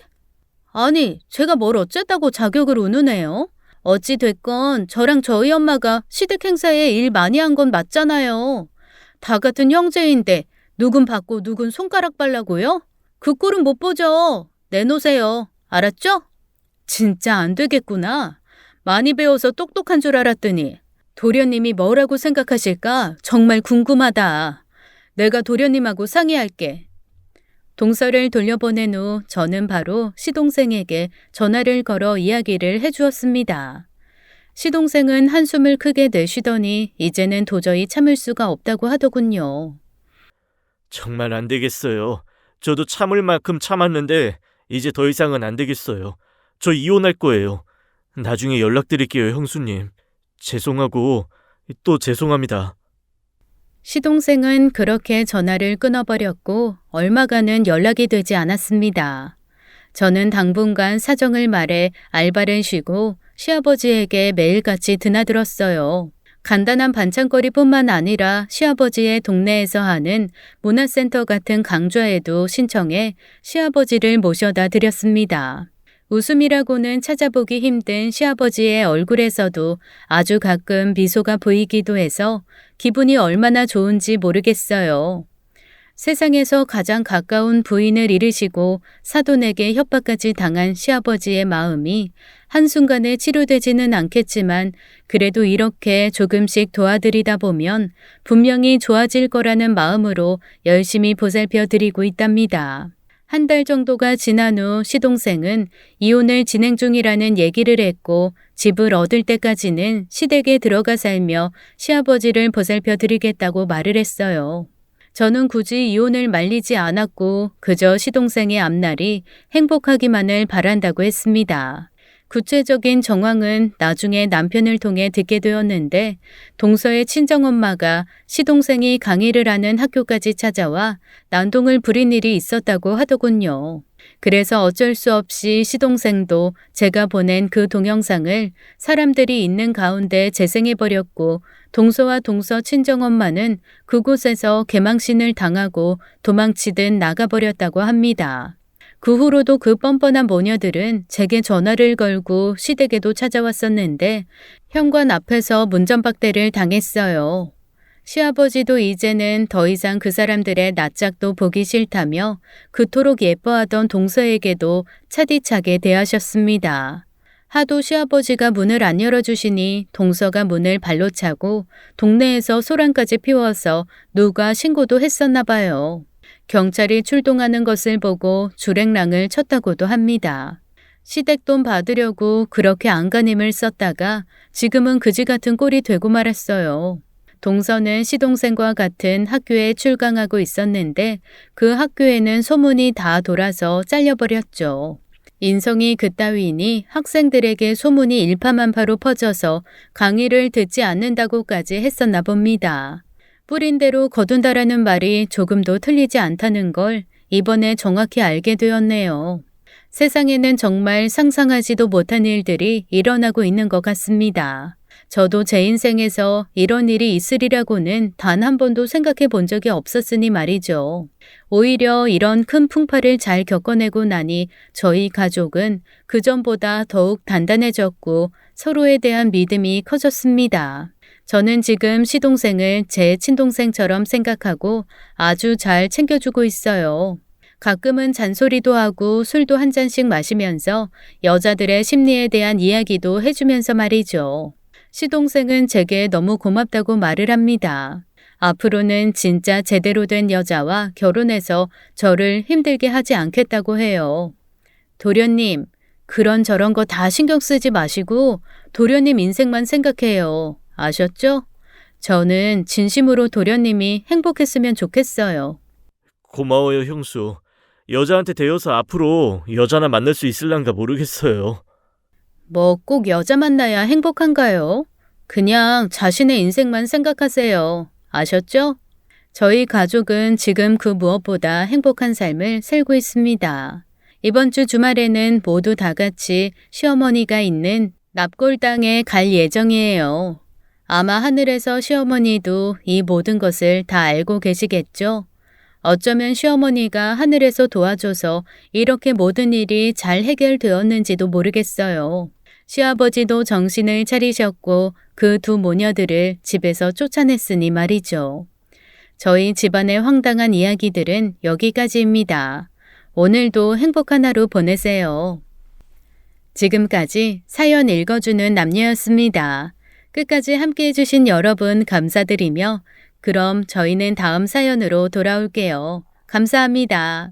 아니, 제가 뭘 어쨌다고 자격을 운운해요? 어찌 됐건 저랑 저희 엄마가 시댁 행사에 일 많이 한 건 맞잖아요. 다 같은 형제인데 누군 받고 누군 손가락 빨라고요? 그 꼴은 못 보죠. 내놓으세요. 알았죠? 진짜 안 되겠구나. 많이 배워서 똑똑한 줄 알았더니 도련님이 뭐라고 생각하실까 정말 궁금하다. 내가 도련님하고 상의할게. 동서를 돌려보낸 후 저는 바로 시동생에게 전화를 걸어 이야기를 해주었습니다. 시동생은 한숨을 크게 내쉬더니 이제는 도저히 참을 수가 없다고 하더군요. 정말 안 되겠어요. 저도 참을 만큼 참았는데 이제 더 이상은 안 되겠어요. 저 이혼할 거예요. 나중에 연락드릴게요, 형수님. 죄송하고 또 죄송합니다. 시동생은 그렇게 전화를 끊어버렸고 얼마간은 연락이 되지 않았습니다. 저는 당분간 사정을 말해 알바를 쉬고 시아버지에게 매일같이 드나들었어요. 간단한 반찬거리뿐만 아니라 시아버지의 동네에서 하는 문화센터 같은 강좌에도 신청해 시아버지를 모셔다 드렸습니다. 웃음이라고는 찾아보기 힘든 시아버지의 얼굴에서도 아주 가끔 미소가 보이기도 해서 기분이 얼마나 좋은지 모르겠어요. 세상에서 가장 가까운 부인을 잃으시고 사돈에게 협박까지 당한 시아버지의 마음이 한순간에 치료되지는 않겠지만 그래도 이렇게 조금씩 도와드리다 보면 분명히 좋아질 거라는 마음으로 열심히 보살펴 드리고 있답니다. 한 달 정도가 지난 후 시동생은 이혼을 진행 중이라는 얘기를 했고 집을 얻을 때까지는 시댁에 들어가 살며 시아버지를 보살펴 드리겠다고 말을 했어요. 저는 굳이 이혼을 말리지 않았고 그저 시동생의 앞날이 행복하기만을 바란다고 했습니다. 구체적인 정황은 나중에 남편을 통해 듣게 되었는데 동서의 친정엄마가 시동생이 강의를 하는 학교까지 찾아와 난동을 부린 일이 있었다고 하더군요. 그래서 어쩔 수 없이 시동생도 제가 보낸 그 동영상을 사람들이 있는 가운데 재생해버렸고 동서와 동서 친정엄마는 그곳에서 개망신을 당하고 도망치듯 나가버렸다고 합니다. 그 후로도 그 뻔뻔한 모녀들은 제게 전화를 걸고 시댁에도 찾아왔었는데 현관 앞에서 문전박대를 당했어요. 시아버지도 이제는 더 이상 그 사람들의 낯짝도 보기 싫다며 그토록 예뻐하던 동서에게도 차디차게 대하셨습니다. 하도 시아버지가 문을 안 열어주시니 동서가 문을 발로 차고 동네에서 소란까지 피워서 누가 신고도 했었나 봐요. 경찰이 출동하는 것을 보고 줄행랑을 쳤다고도 합니다. 시댁돈 받으려고 그렇게 안간힘을 썼다가 지금은 그지 같은 꼴이 되고 말았어요. 동서는 시동생과 같은 학교에 출강하고 있었는데 그 학교에는 소문이 다 돌아서 잘려버렸죠. 인성이 그따위니 학생들에게 소문이 일파만파로 퍼져서 강의를 듣지 않는다고까지 했었나 봅니다. 뿌린 대로 거둔다라는 말이 조금도 틀리지 않다는 걸 이번에 정확히 알게 되었네요. 세상에는 정말 상상하지도 못한 일들이 일어나고 있는 것 같습니다. 저도 제 인생에서 이런 일이 있으리라고는 단 한 번도 생각해 본 적이 없었으니 말이죠. 오히려 이런 큰 풍파를 잘 겪어내고 나니 저희 가족은 그전보다 더욱 단단해졌고 서로에 대한 믿음이 커졌습니다. 저는 지금 시동생을 제 친동생처럼 생각하고 아주 잘 챙겨주고 있어요. 가끔은 잔소리도 하고 술도 한 잔씩 마시면서 여자들의 심리에 대한 이야기도 해주면서 말이죠. 시동생은 제게 너무 고맙다고 말을 합니다. 앞으로는 진짜 제대로 된 여자와 결혼해서 저를 힘들게 하지 않겠다고 해요. 도련님, 그런 저런 거 다 신경 쓰지 마시고 도련님 인생만 생각해요. 아셨죠? 저는 진심으로 도련님이 행복했으면 좋겠어요. 고마워요, 형수. 여자한테 대여서 앞으로 여자나 만날 수 있을란가 모르겠어요. 뭐 꼭 여자 만나야 행복한가요? 그냥 자신의 인생만 생각하세요. 아셨죠? 저희 가족은 지금 그 무엇보다 행복한 삶을 살고 있습니다. 이번 주 주말에는 모두 다 같이 시어머니가 있는 납골당에 갈 예정이에요. 아마 하늘에서 시어머니도 이 모든 것을 다 알고 계시겠죠? 어쩌면 시어머니가 하늘에서 도와줘서 이렇게 모든 일이 잘 해결되었는지도 모르겠어요. 시아버지도 정신을 차리셨고 그 두 모녀들을 집에서 쫓아냈으니 말이죠. 저희 집안의 황당한 이야기들은 여기까지입니다. 오늘도 행복한 하루 보내세요. 지금까지 사연 읽어주는 남녀였습니다. 끝까지 함께 해주신 여러분 감사드리며 그럼 저희는 다음 사연으로 돌아올게요. 감사합니다.